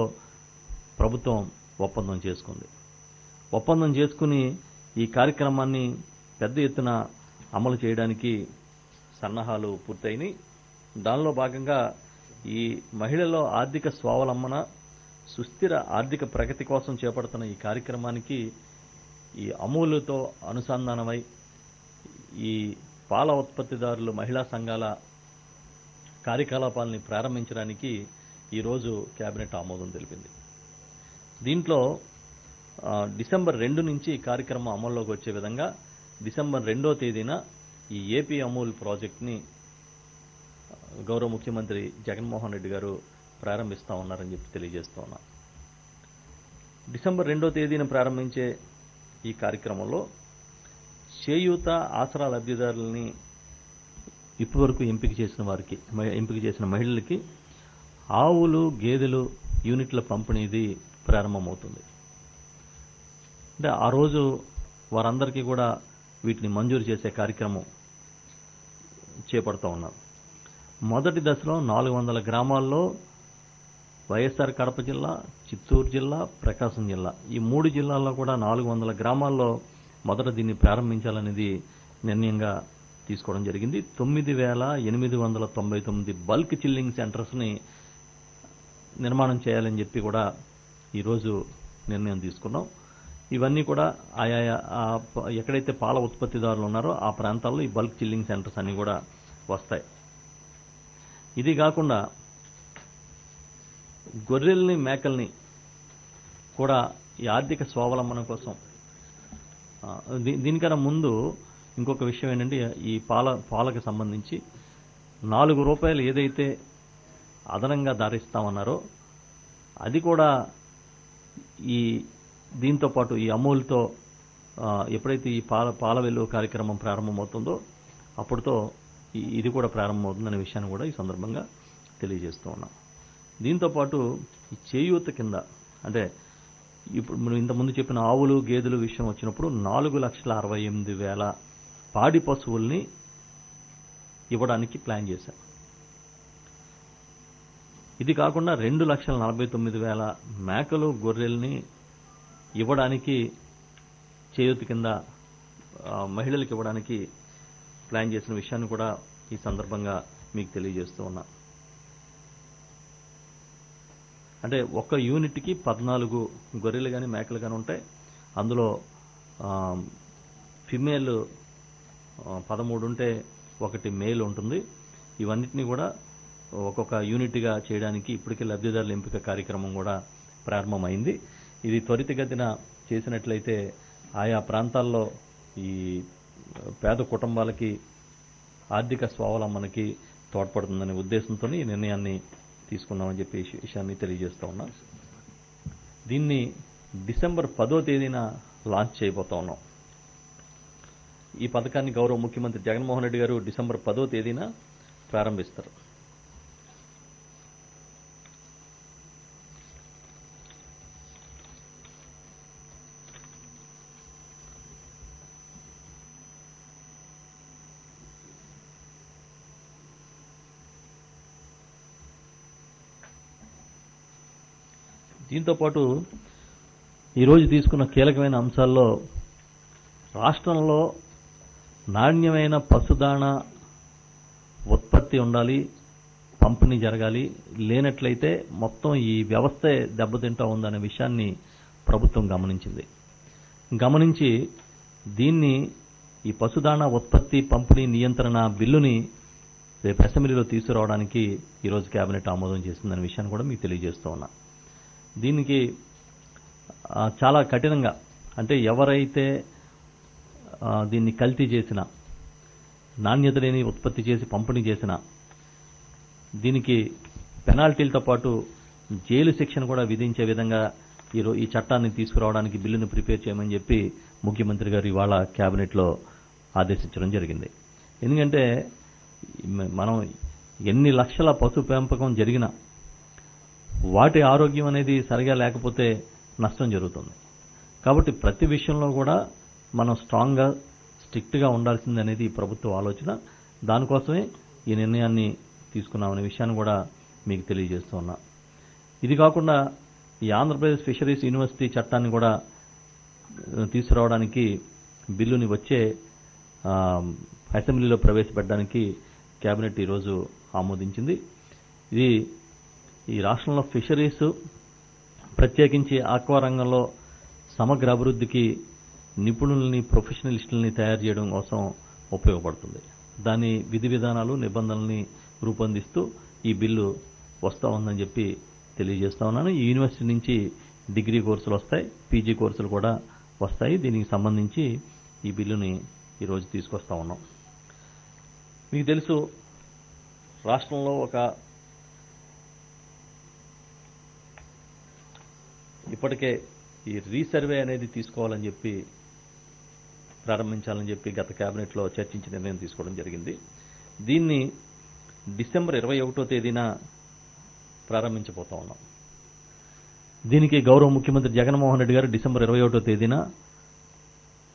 Speaker 1: ప్రభుత్వం ఒప్పందం చేసుకుంది. ఒప్పందం చేసుకుని ఈ కార్యక్రమాన్ని పెద్ద ఎత్తున అమలు చేయడానికి సన్నాహాలు పూర్తయినాయి. దానిలో భాగంగా ఈ మహిళల్లో ఆర్థిక స్వావలంబన, సుస్థిర ఆర్థిక ప్రగతి కోసం చేపడుతున్న ఈ కార్యక్రమానికి ఈ అమూలుతో అనుసంధానమై ఈ పాల ఉత్పత్తిదారులు మహిళా సంఘాల కార్యకలాపాలని ప్రారంభించడానికి ఈరోజు కేబినెట్ ఆమోదం తెలిపింది. దీంట్లో డిసెంబర్ 2 నుంచి ఈ కార్యక్రమం అమల్లోకి వచ్చే విధంగా డిసెంబర్ 2వ తేదీన ఈ ఏపీ అమూల్ ప్రాజెక్ట్ని గౌరవ ముఖ్యమంత్రి జగన్మోహన్ రెడ్డి గారు ప్రారంభిస్తా ఉన్నారని చెప్పి తెలియజేస్తూ ఉన్నా. డిసెంబర్ 2వ తేదీన ప్రారంభించే ఈ కార్యక్రమంలో చేయూత ఆసరా లబ్ధిదారులని ఇప్పటివరకు ఎంపిక చేసిన మహిళలకి ఆవులు, గేదెలు యూనిట్ల పంపిణీది ప్రారంభమవుతుంది. అంటే ఆ రోజు వారందరికీ కూడా వీటిని మంజూరు చేసే కార్యక్రమం చేపడుతూ ఉన్నారు. మొదటి దశలో 400 గ్రామాల్లో వైఎస్ఆర్ కడప జిల్లా, చిత్తూరు జిల్లా, ప్రకాశం జిల్లా ఈ 3 జిల్లాల్లో కూడా 400 గ్రామాల్లో మొదట దీన్ని ప్రారంభించాలనేది నిర్ణయంగా తీసుకోవడం జరిగింది. 9,899 బల్క్ చిల్లింగ్ సెంటర్స్ని నిర్మాణం చేయాలని చెప్పి కూడా ఈరోజు నిర్ణయం తీసుకున్నాం. ఇవన్నీ కూడా ఆయా ఎక్కడైతే పాల ఉత్పత్తిదారులు ఉన్నారో ఆ ప్రాంతాల్లో ఈ బల్క్ చిల్లింగ్ సెంటర్స్ అన్నీ కూడా వస్తాయి. ఇది కాకుండా గొర్రెల్ని, మేకల్ని కూడా ఈ ఆర్థిక స్వావలంబన కోసం దీనికన్నా ముందు ఇంకొక విషయం ఏంటంటే, ఈ పాలకు సంబంధించి ₹4 ఏదైతే అదనంగా ధరిస్తామన్నారో అది కూడా ఈ దీంతో పాటు ఈ అమూల్తో ఎప్పుడైతే ఈ పాల వెలువ కార్యక్రమం ప్రారంభమవుతుందో అప్పుడుతో ఇది కూడా ప్రారంభమవుతుందనే విషయాన్ని కూడా ఈ సందర్భంగా తెలియజేస్తూ ఉన్నాం. దీంతో పాటు ఈ చేయూత కింద అంటే ఇప్పుడు మనం ఇంతకుముందు చెప్పిన ఆవులు, గేదెలు విషయం వచ్చినప్పుడు 4,68,000 పాడి పశువుల్ని ఇవ్వడానికి ప్లాన్ చేశాం. ఇది కాకుండా 2,49,000 మేకలు, గొర్రెల్ని ఇవ్వడానికి చేయూత కింద మహిళలకు ఇవ్వడానికి ప్లాన్ చేసిన విషయాన్ని కూడా ఈ సందర్భంగా మీకు తెలియజేస్తూ ఉన్నా. అంటే ఒక్క యూనిట్కి 14 గొర్రెలు కానీ మేకలు కానీ ఉంటాయి. అందులో ఫిమేల్ 13 ఉంటే ఒకటి మేల్ ఉంటుంది. ఇవన్నిటినీ కూడా ఒక్కొక్క యూనిట్గా చేయడానికి ఇప్పటికే లబ్ధిదారుల ఎంపిక కార్యక్రమం కూడా ప్రారంభమైంది. ఇది త్వరితగతిన చేసినట్లయితే ఆయా ప్రాంతాల్లో ఈ పేద కుటుంబాలకి ఆర్థిక స్వావలంబనకి తోడ్పడుతుందనే ఉద్దేశంతో ఈ నిర్ణయాన్ని తీసుకున్నామని చెప్పి విషయాన్ని తెలియజేస్తూ ఉన్నా. దీన్ని డిసెంబర్ 10వ తేదీన లాంచ్ చేయబోతా ఉన్నాం. ఈ పథకాన్ని గౌరవ ముఖ్యమంత్రి జగన్మోహన్ రెడ్డి గారు డిసెంబర్ 10వ తేదీన ప్రారంభిస్తారు. దీంతోపాటు ఈరోజు తీసుకున్న కీలకమైన అంశాల్లో రాష్ట్రంలో నాణ్యమైన పశుదాణా ఉత్పత్తి ఉండాలి, పంపిణీ జరగాలి. లేనట్లయితే మొత్తం ఈ వ్యవస్థే దెబ్బతింటా ఉందనే విషయాన్ని ప్రభుత్వం గమనించి దీన్ని ఈ పశుదాణా ఉత్పత్తి పంపిణీ నియంత్రణ బిల్లుని రేపు అసెంబ్లీలో తీసుకురావడానికి ఈరోజు కేబినెట్ ఆమోదం చేసిందనే విషయాన్ని కూడా మీకు తెలియజేస్తూ ఉన్నా. దీనికి చాలా కఠినంగా, అంటే ఎవరైతే దీన్ని కల్తీ చేసినా, నాణ్యత లేని ఉత్పత్తి చేసి పంపిణీ చేసినా దీనికి పెనాల్టీలతో పాటు జైలు శిక్షను కూడా విధించే విధంగా ఈ చట్టాన్ని తీసుకురావడానికి బిల్లును ప్రిపేర్ చేయమని చెప్పి ముఖ్యమంత్రి గారు ఇవాళ కేబినెట్లో ఆదేశించడం జరిగింది. ఎందుకంటే మనం ఎన్ని లక్షల పశు పెంపకం జరిగినా వాటి ఆరోగ్యం అనేది సరిగా లేకపోతే నష్టం జరుగుతుంది. కాబట్టి ప్రతి విషయంలో కూడా మనం స్ట్రిక్ట్గా ఉండాల్సింది అనేది ప్రభుత్వ ఆలోచన. దానికోసమే ఈ నిర్ణయాన్ని తీసుకున్నామనే విషయాన్ని కూడా మీకు తెలియజేస్తూ ఉన్నా. ఇది కాకుండా ఈ ఆంధ్రప్రదేశ్ ఫిషరీస్ యూనివర్సిటీ చట్టాన్ని కూడా తీసుకురావడానికి బిల్లుని వచ్చే అసెంబ్లీలో ప్రవేశపెట్టడానికి కేబినెట్ ఈరోజు ఆమోదించింది. ఇది ఈ రాష్ట్రంలో ఫిషరీస్, ప్రత్యేకించి ఆక్వా రంగంలో సమగ్ర అభివృద్ధికి నిపుణుల్ని, ప్రొఫెషనలిస్టుల్ని తయారు చేయడం కోసం ఉపయోగపడుతుంది. దాని విధి విధానాలు, నిబంధనల్ని రూపొందిస్తూ ఈ బిల్లు వస్తూ ఉందని చెప్పి తెలియజేస్తా ఉన్నాను. ఈ యూనివర్సిటీ నుంచి డిగ్రీ కోర్సులు వస్తాయి, పీజీ కోర్సులు కూడా వస్తాయి. దీనికి సంబంధించి ఈ బిల్లుని ఈరోజు తీసుకొస్తా ఉన్నాం. మీకు తెలుసు, రాష్ట్రంలో ఇప్పటికే ఈ రీసర్వే అనేది తీసుకోవాలని చెప్పి, ప్రారంభించాలని చెప్పి గత కేబినెట్లో చర్చించి నిర్ణయం తీసుకోవడం జరిగింది. దీన్ని డిసెంబర్ 21వ తేదీన ప్రారంభించబోతా ఉన్నాం. దీనికి గౌరవ ముఖ్యమంత్రి జగన్మోహన్ రెడ్డి గారు డిసెంబర్ 21వ తేదీన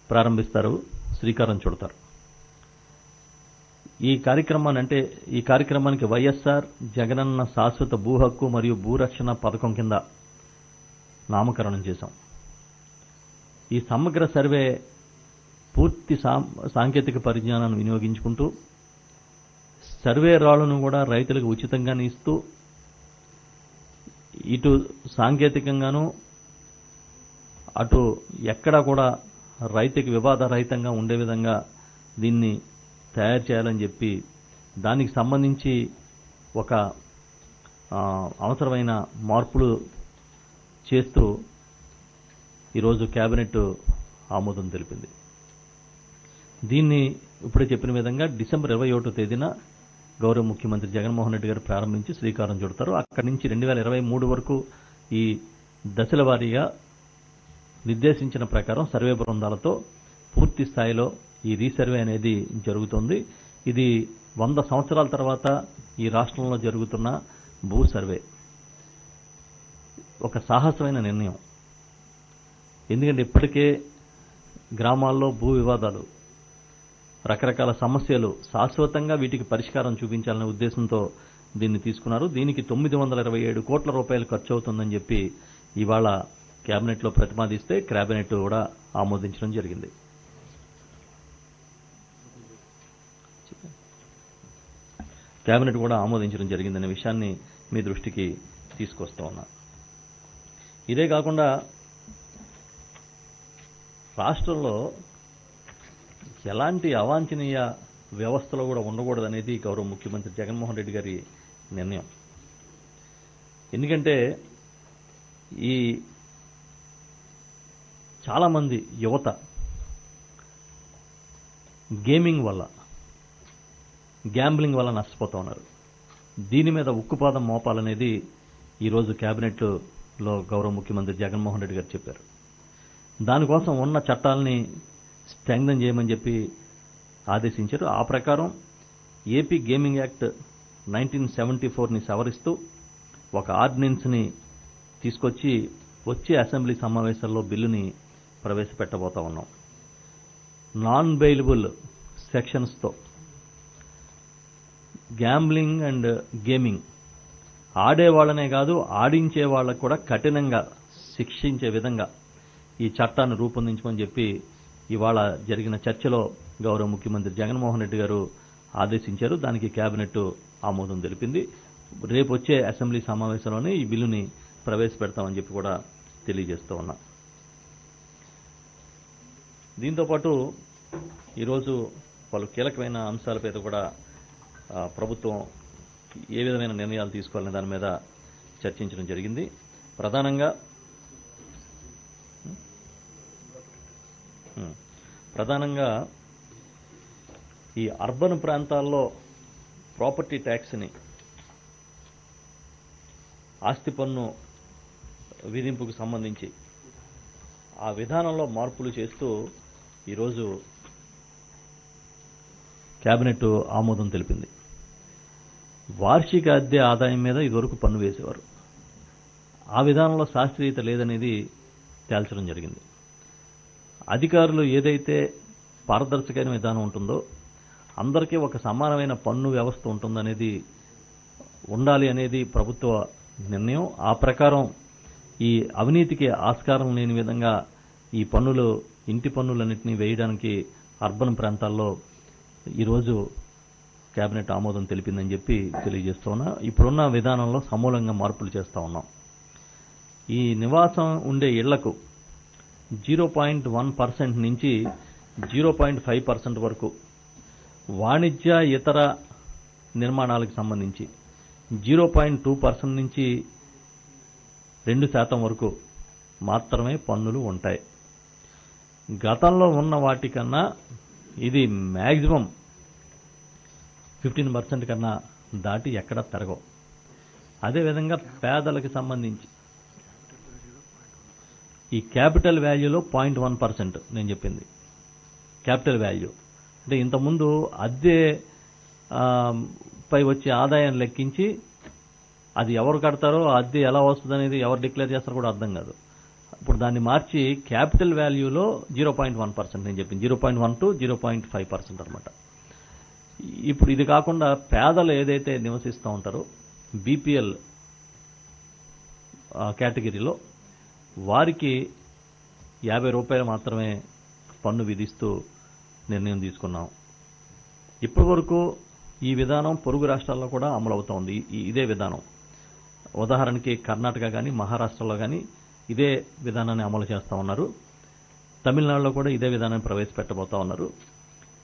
Speaker 1: ప్రారంభిస్తారు, శ్రీకారం చుడతారు. ఈ కార్యక్రమానికి వైఎస్ఆర్ జగనన్న శాశ్వత భూ హక్కు మరియు భూరక్షణ పథకం కింద నామకరణం చేశాం. ఈ సమగ్ర సర్వే పూర్తి సాంకేతిక పరిజ్ఞానాన్ని వినియోగించుకుంటూ సర్వే రాళ్లను కూడా రైతులకు ఉచితంగానే ఇస్తూ, ఇటు సాంకేతికంగానూ అటు ఎక్కడా కూడా రైతుకి వివాదరహితంగా ఉండే విధంగా దీన్ని తయారు చేయాలని చెప్పి, దానికి సంబంధించి ఒక అవసరమైన మార్పులు చేస్తూ ఈరోజు కేబినెట్ ఆమోదం తెలిపింది. దీన్ని ఇప్పుడే చెప్పిన విధంగా డిసెంబర్ 21వ తేదీన గౌరవ ముఖ్యమంత్రి జగన్మోహన్ రెడ్డి గారు ప్రారంభించి శ్రీకారం చుడతారు. అక్కడి నుంచి 2023 వరకు ఈ దశల వారీగా నిర్దేశించిన ప్రకారం సర్వే బృందాలతో పూర్తి స్థాయిలో ఈ రీసర్వే అనేది జరుగుతోంది. ఇది 100 సంవత్సరాల తర్వాత ఈ రాష్ట్రంలో జరుగుతున్న భూ సర్వే. ఒక సాహసమైన నిర్ణయం. ఎందుకంటే ఇప్పటికే గ్రామాల్లో భూ వివాదాలు, రకరకాల సమస్యలు, శాశ్వతంగా వీటికి పరిష్కారం చూపించాలనే ఉద్దేశంతో దీన్ని తీసుకున్నారు. దీనికి 927 కోట్ల రూపాయలు ఖర్చు అవుతుందని చెప్పి ఇవాళ కేబినెట్లో ప్రతిపాదిస్తే కేబినెట్ కూడా ఆమోదించడం జరిగింది. కేబినెట్ కూడా ఆమోదించడం జరిగిందనే విషయాన్ని మీ దృష్టికి తీసుకొస్తా ఉన్నా. ఇదే కాకుండా రాష్ట్రంలో ఎలాంటి అవాంఛనీయ వ్యవస్థలో కూడా ఉండకూడదనేది గౌరవ ముఖ్యమంత్రి జగన్మోహన్ రెడ్డి గారి నిర్ణయం. ఎందుకంటే ఈ చాలామంది యువత గ్యాంబ్లింగ్ వల్ల నష్టపోతూ ఉన్నారు. దీని మీద ఉక్కుపాదం మోపాలనేది ఈరోజు కేబినెట్లో గౌరవ ముఖ్యమంత్రి జగన్మోహన్ రెడ్డి గారు చెప్పారు. దానికోసం ఉన్న చట్టాలని స్ట్రెంగ్థన్ చేయమని చెప్పి ఆదేశించారు. ఆ ప్రకారం ఏపీ గేమింగ్ యాక్ట్ 1974ని సవరిస్తూ ఒక ఆర్డినెన్స్ని తీసుకొచ్చి వచ్చే అసెంబ్లీ సమావేశాల్లో బిల్లుని ప్రవేశపెట్టబోతా ఉన్నాం. నాన్ బెయిలబుల్ సెక్షన్స్తో గ్యాంబ్లింగ్ అండ్ గేమింగ్ ఆడే వాళ్ళనే కాదు ఆడించే వాళ్ళకు కూడా కఠినంగా శిక్షించే విధంగా ఈ చట్టాన్ని రూపొందించమని చెప్పి ఇవాళ జరిగిన చర్చలో గౌరవ ముఖ్యమంత్రి జగన్మోహన్ రెడ్డి గారు ఆదేశించారు. దానికి కేబినెట్ ఆమోదం తెలిపింది. రేపు వచ్చే అసెంబ్లీ సమావేశంలోనే ఈ బిల్లుని ప్రవేశపెడతామని చెప్పి కూడా తెలియజేస్తూ ఉన్నా. దీంతోపాటు ఈరోజు పలు కీలకమైన అంశాలపై కూడా ప్రభుత్వం ఏ విధమైన నిర్ణయాలు తీసుకోవాలనే దాని మీద చర్చించడం జరిగింది. ప్రధానంగా ఈ అర్బన్ ప్రాంతాల్లో ప్రాపర్టీ ట్యాక్స్ని ఆస్తి పన్ను విధింపుకు సంబంధించి ఆ విధానంలో మార్పులు చేస్తూ ఈరోజు కేబినెట్ ఆమోదం తెలిపింది. వార్షిక అద్దె ఆదాయం మీద ఇదివరకు పన్ను వేసేవారు. ఆ విధానంలో శాస్త్రీయత లేదనేది తేల్చడం జరిగింది. అధికారులు ఏదైతే పారదర్శకమైన విధానం ఉంటుందో అందరికీ ఒక సమానమైన పన్ను వ్యవస్థ ఉంటుందనేది ఉండాలి అనేది ప్రభుత్వ నిర్ణయం. ఆ ప్రకారం ఈ అవినీతికి ఆస్కారం లేని విధంగా ఈ పన్నులు ఇంటి పన్నులన్నింటినీ వేయడానికి అర్బన్ ప్రాంతాల్లో ఈరోజు కేబినెట్ ఆమోదం తెలిపిందని చెప్పి తెలియజేస్తూ ఉన్నా. ఇప్పుడున్న విధానంలో సమూలంగా మార్పులు చేస్తూ ఉన్నాం. ఈ నివాసం ఉండే ఇళ్లకు 0.1% నుంచి 0.5% వరకు, వాణిజ్య ఇతర నిర్మాణాలకు సంబంధించి 0.2% నుంచి 2% వరకు మాత్రమే పన్నులు ఉంటాయి. గతంలో ఉన్న వాటికన్నా ఇది మ్యాక్సిమం 15% కన్నా దాటి ఎక్కడ పెరగవు. అదేవిధంగా పేదలకు సంబంధించి ఈ క్యాపిటల్ వాల్యూలో 0.1% నేను చెప్పింది క్యాపిటల్ వాల్యూ. అంటే ఇంతకుముందు అద్దె పై వచ్చే ఆదాయం లెక్కించి అది ఎవరు కడతారో అద్దె ఎలా వస్తుంది అనేది ఎవరు డిక్లేర్ చేస్తారో కూడా అర్థం కాదు. ఇప్పుడు దాన్ని మార్చి క్యాపిటల్ వాల్యూలో 0.1% నేను చెప్పింది 0.1 to 0.5% అనమాట. ఇప్పుడు ఇది కాకుండా పేదలు ఏదైతే నివసిస్తూ ఉంటారో బీపీఎల్ కేటగిరీలో వారికి ₹50 మాత్రమే పన్ను విధిస్తూ నిర్ణయం తీసుకున్నాం. ఇప్పటి వరకు ఈ విధానం పొరుగు రాష్ట్రాల్లో కూడా అమలవుతూ ఉంది. ఇదే విధానం ఉదాహరణకి కర్ణాటక కానీ మహారాష్ట్రలో కానీ ఇదే విధానాన్ని అమలు చేస్తూ ఉన్నారు. తమిళనాడులో కూడా ఇదే విధానాన్ని ప్రవేశపెట్టబోతా ఉన్నారు.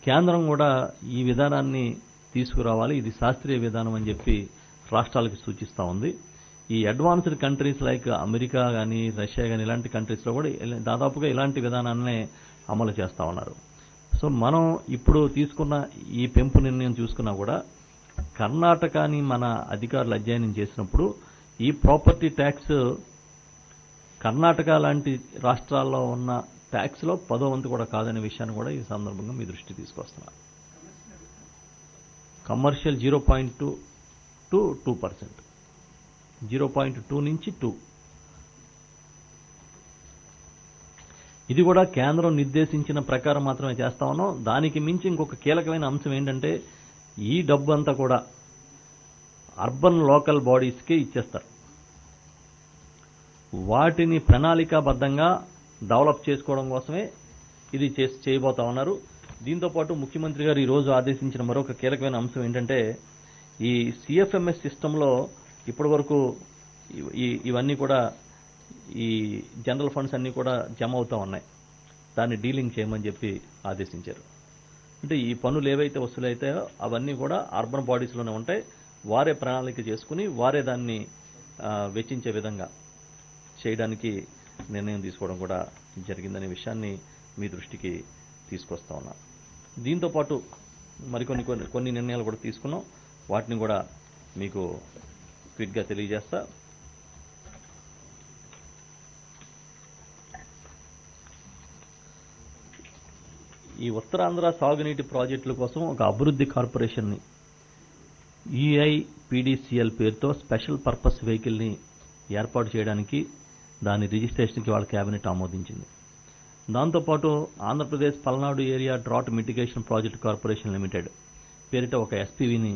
Speaker 1: కేంద్రం కూడా ఈ విధానాన్ని తీసుకురావాలి, ఇది శాస్త్రీయ విధానం అని చెప్పి రాష్ట్రాలకు సూచిస్తూ ఉంది. ఈ అడ్వాన్స్డ్ కంట్రీస్ లైక్ అమెరికా కానీ రష్యా కానీ ఇలాంటి కంట్రీస్లో కూడా దాదాపుగా ఇలాంటి విధానాన్నే అమలు చేస్తూ ఉన్నారు. సో మనం ఇప్పుడు తీసుకున్న ఈ పెంపు నిర్ణయం చూసుకున్నా కూడా కర్ణాటకని మన అధికారులు అధ్యయనం చేసినప్పుడు ఈ ప్రాపర్టీ ట్యాక్స్ కర్ణాటక లాంటి రాష్ట్రాల్లో ఉన్న ట్యాక్స్లో 10వ వంతు కూడా కాదనే విషయాన్ని కూడా ఈ సందర్భంగా మీ దృష్టి తీసుకొస్తున్నా. కమర్షియల్ 0.2 to 2%, 0.2 నుంచి 2. ఇది కూడా కేంద్రం నిర్దేశించిన ప్రకారం మాత్రమే చేస్తా ఉన్నాం. దానికి మించి ఇంకొక కీలకమైన అంశం ఏంటంటే ఈ డబ్బు అంతా కూడా అర్బన్ లోకల్ బాడీస్కే ఇచ్చేస్తారు. వాటిని ప్రణాళికాబద్ధంగా డెవలప్ చేసుకోవడం కోసమే ఇది చేయబోతా ఉన్నారు. దీంతోపాటు ముఖ్యమంత్రి గారు ఈరోజు ఆదేశించిన మరొక కీలకమైన అంశం ఏంటంటే ఈ సిఎఫ్ఎంఎస్ సిస్టంలో ఇప్పటి వరకు ఇవన్నీ కూడా ఈ జనరల్ ఫండ్స్ అన్నీ కూడా జమ అవుతూ ఉన్నాయి. దాన్ని డీలింగ్ చేయమని చెప్పి ఆదేశించారు. అంటే ఈ పన్నులు ఏవైతే వసూలైతాయో అవన్నీ కూడా అర్బన్ బాడీస్లోనే ఉంటాయి. వారే ప్రణాళిక చేసుకుని వారే దాన్ని వెచ్చించే విధంగా చేయడానికి నిర్ణయం తీసుకోవడం కూడా జరిగిందనే విషయాన్ని మీ దృష్టికి తీసుకొస్తా ఉన్నా. దీంతోపాటు కొన్ని నిర్ణయాలు కూడా తీసుకున్నాం. వాటిని కూడా మీకు క్విక్గా తెలియజేస్తా. ఈ ఉత్తరాంధ్ర సాగునీటి ప్రాజెక్టుల కోసం ఒక అభివృద్ధి కార్పొరేషన్ని EIPDCL పేరుతో స్పెషల్ పర్పస్ వెహికల్ని ఏర్పాటు చేయడానికి దాని రిజిస్ట్రేషన్కి వాళ్ళ కేబినెట్ ఆమోదించింది. దాంతోపాటు Andhra Pradesh Palnadu area drought mitigation project corporation limited పేరిట ఒక SPVని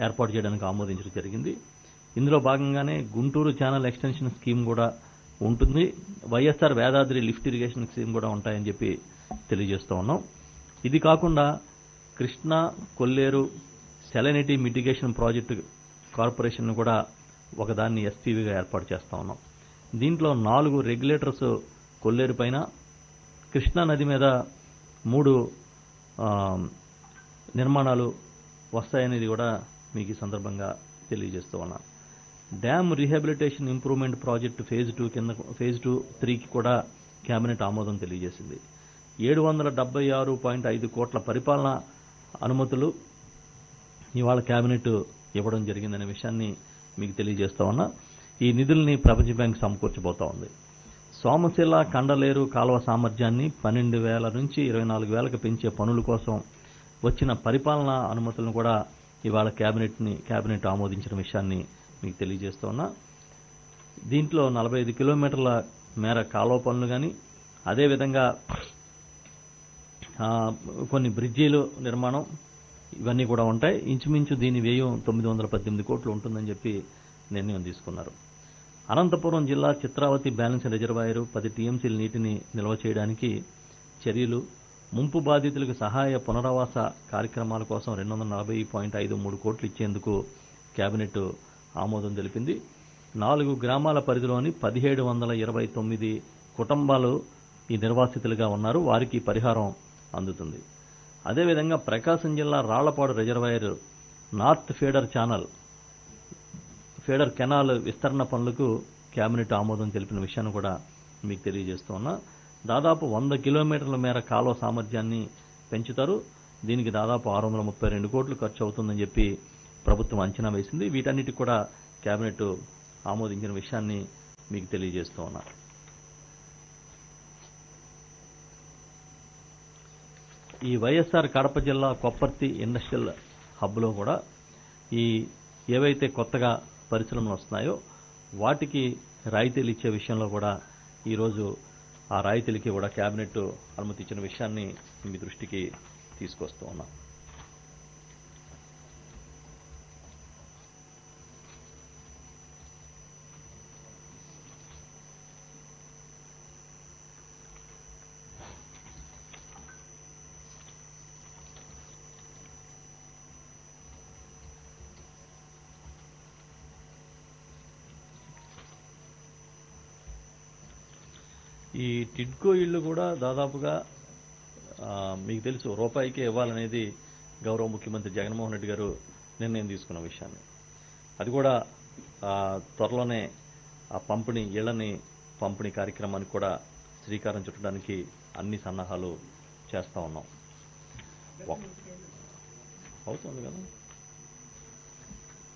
Speaker 1: ఏర్పాటు చేయడానికి ఆమోదించడం జరిగింది. ఇందులో భాగంగానే గుంటూరు ఛానల్ ఎక్స్టెన్షన్ స్కీమ్ కూడా ఉంటుంది. YSR Vedadri lift irrigation scheme కూడా ఉంటాయని చెప్పి తెలియజేస్తూ ఉన్నాం. ఇది కాకుండా కృష్ణా కొల్లేరు సెలనిటీ మిటిగేషన్ ప్రాజెక్టు కార్పొరేషన్ కూడా ఒకదాన్ని ఎస్పీవీగా ఏర్పాటు చేస్తూ ఉన్నాం. దీంట్లో 4 రెగ్యులేటర్స్ కొల్లేరు పైన, కృష్ణా నది మీద 3 నిర్మాణాలు వస్తాయనేది కూడా మీకు ఈ సందర్భంగా తెలియజేస్తూ ఉన్నాను. Dam rehabilitation improvement project phase 2 కింద ఫేజ్ 3కి కూడా కేబినెట్ ఆమోదం తెలియజేసింది. 776.5 కోట్ల పరిపాలన అనుమతులు ఇవాళ కేబినెట్ ఇవ్వడం జరిగిందనే విషయాన్ని మీకు తెలియజేస్తా ఉన్నా. ఈ నిధుల్ని ప్రపంచ బ్యాంక్ సమకూర్చబోతా ఉంది. సోమశిల కండలేరు కాలువ సామర్థ్యాన్ని 12,000 నుంచి 24,000కు పెంచే పనుల కోసం వచ్చిన పరిపాలనా అనుమతులను కూడా ఇవాళ కేబినెట్ ఆమోదించిన విషయాన్ని మీకు తెలియజేస్తూ ఉన్నా. దీంట్లో 45 కిలోమీటర్ల మేర కాలువ పనులు కానీ, అదేవిధంగా కొన్ని బ్రిడ్జీలు నిర్మాణం ఇవన్నీ కూడా ఉంటాయి. ఇంచుమించు దీని వ్యయం 918 కోట్లు ఉంటుందని చెప్పి నిర్ణయం తీసుకున్నారు. అనంతపురం జిల్లా చిత్రావతి బ్యాలెన్స్ రిజర్వాయర్ 10 టీఎంసీల నీటిని నిల్వ చేయడానికి చర్యలు, ముంపు బాధితులకు సహాయ పునరావాస కార్యక్రమాల కోసం 240.53 కోట్లు ఇచ్చేందుకు కేబినెట్ ఆమోదం తెలిపింది. 4 గ్రామాల పరిధిలోని 1729 కుటుంబాలు ఈ నిర్వాసితులుగా ఉన్నారు. వారికి పరిహారం అందుతుంది. అదేవిధంగా ప్రకాశం జిల్లా Rallapadu reservoir north feeder canal విస్తరణ పనులకు కేబినెట్ ఆమోదం తెలిపిన విషయాన్ని కూడా మీకు తెలియజేస్తూ ఉన్నా. దాదాపు 100 కిలోమీటర్ల మేర కాలువ సామర్థ్యాన్ని పెంచుతారు. దీనికి దాదాపు 632 కోట్లు ఖర్చు అవుతుందని చెప్పి ప్రభుత్వం అంచనా వేసింది. వీటన్నిటికి కూడా కేబినెట్ ఆమోదించిన విషయాన్ని మీకు తెలియజేస్తూ ఉన్నా. ఈ వైఎస్ఆర్ కడప జిల్లా కొప్పర్తి ఇండస్ట్రియల్ హబ్లో కూడా ఈ ఏవైతే కొత్తగా పరిశ్రమలు వస్తున్నాయో వాటికి రాయితీలు ఇచ్చే విషయంలో కూడా ఈరోజు ఆ రాయితీలకి కూడా కేబినెట్ అనుమతి ఇచ్చిన విషయాన్ని మీ దృష్టికి తీసుకొస్తూ ఉన్నాం. ఈ టిడ్కో ఇళ్లు కూడా దాదాపుగా మీకు తెలుసు రూపాయికే ఇవ్వాలనేది గౌరవ ముఖ్యమంత్రి జగన్మోహన్ రెడ్డి గారు నిర్ణయం తీసుకున్న విషయాన్ని, అది కూడా త్వరలోనే ఆ ఇళ్లని పంపిణీ కార్యక్రమానికి కూడా శ్రీకారం చుట్టడానికి అన్ని సన్నాహాలు చేస్తా ఉన్నాం. అవుతుంది కదా,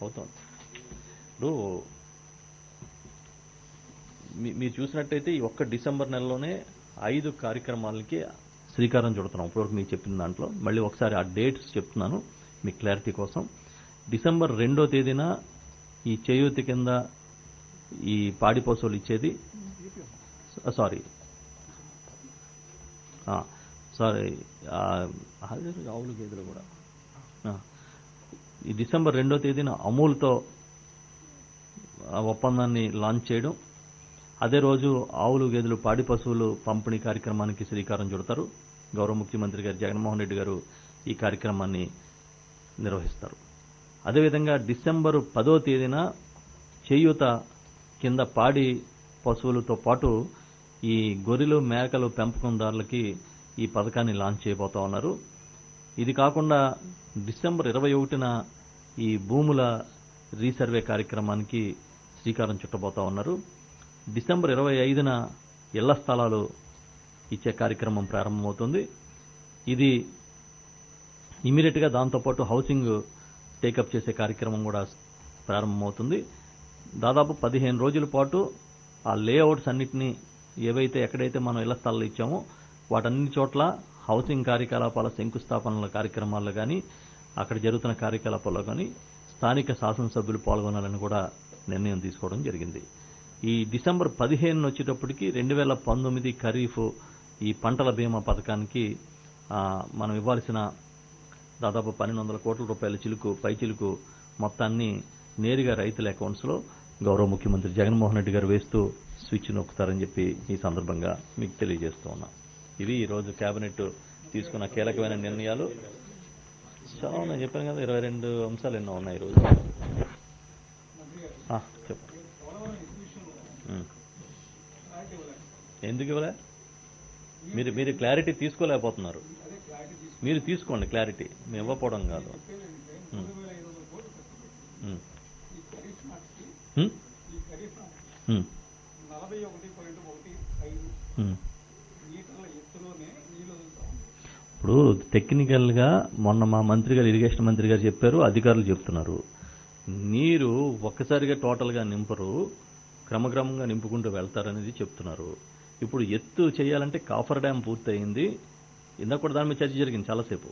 Speaker 1: అవుతుంది. ఇప్పుడు మీరు చూసినట్టయితే ఈ ఒక్క డిసెంబర్ నెలలోనే 5 కార్యక్రమాలకి శ్రీకారం చుడుతున్నాం. ఇప్పటివరకు మీకు చెప్పిన దాంట్లో మళ్ళీ ఒకసారి ఆ డేట్స్ చెప్తున్నాను మీ క్లారిటీ కోసం. డిసెంబర్ 2వ తేదీన ఈ చేయూతి కింద ఈ పాడి పశువులు ఇచ్చేది, ఆవులు గేదెలు కూడా ఈ డిసెంబర్ 2వ తేదీన అమూల్తో ఒప్పందాన్ని లాంచ్ చేయడం, అదే రోజు ఆవులు గేదెలు పాడి పశువులు పంపిణీ కార్యక్రమానికి శ్రీకారం చుడతారు. గౌరవ ముఖ్యమంత్రి గారు జగన్మోహన్ రెడ్డి గారు ఈ కార్యక్రమాన్ని నిర్వహిస్తారు. అదేవిధంగా డిసెంబర్ 10వ తేదీన చేయూత కింద పాడి పశువులతో పాటు ఈ గొర్రెలు మేకలు పెంపకందారులకి ఈ పథకాన్ని లాంచ్ చేయబోతా ఉన్నారు. ఇది కాకుండా డిసెంబర్ 21న ఈ భూముల రీసర్వే కార్యక్రమానికి శ్రీకారం చుట్టబోతా ఉన్నారు. డిసెంబర్ 25న ఇళ్ల స్థలాలు ఇచ్చే కార్యక్రమం ప్రారంభమవుతుంది. ఇది ఇమీడియట్గా దాంతోపాటు హౌసింగ్ టేకప్ చేసే కార్యక్రమం కూడా ప్రారంభమవుతుంది. దాదాపు 15 రోజుల పాటు ఆ లేఅవుట్స్ అన్నింటినీ ఎక్కడైతే మనం ఇళ్ల స్థలాలు ఇచ్చామో వాటన్ని చోట్ల హౌసింగ్ కార్యకలాపాల శంకుస్థాపనల కార్యక్రమాల్లో కానీ అక్కడ జరుగుతున్న కార్యకలాపాల్లో కానీ స్థానిక శాసనసభ్యులు పాల్గొనాలని కూడా నిర్ణయం తీసుకోవడం జరిగింది. ఈ డిసెంబర్ 15 వచ్చేటప్పటికి 2019 ఖరీఫ్ ఈ పంటల బీమా పథకానికి మనం ఇవ్వాల్సిన దాదాపు 1,200 కోట్ల రూపాయల పై చిలుకు మొత్తాన్ని నేరుగా రైతుల అకౌంట్స్లో గౌరవ ముఖ్యమంత్రి జగన్మోహన్ రెడ్డి గారు వేస్తూ స్విచ్ నొక్కుతారని చెప్పి ఈ సందర్భంగా మీకు తెలియజేస్తూ ఉన్నా. ఇవి ఈరోజు కేబినెట్ తీసుకున్న కీలకమైన నిర్ణయాలు. చాలా నేను చెప్పాను కదా, 22 అంశాలు ఎన్నో ఉన్నాయి ఈరోజు. చెప్పండి. ఎందుకు ఇవ్వలే? మీరు క్లారిటీ తీసుకోలేకపోతున్నారు. మీరు తీసుకోండి క్లారిటీ, మేము ఇవ్వకపోవడం కాదు. ఇప్పుడు టెక్నికల్గా మొన్న మా మంత్రి గారు, ఇరిగేషన్ మంత్రి గారు చెప్పారు, అధికారులు చెప్తున్నారు. నీరు ఒక్కసారిగా టోటల్గా నింపరు, క్రమక్రమంగా నింపుకుంటూ వెళ్తారనేది చెప్తున్నారు. ఇప్పుడు ఎత్తు చేయాలంటే కాఫర్ డ్యామ్ పూర్తయింది. ఇందాక కూడా దాని మీద చర్చ జరిగింది చాలాసేపు.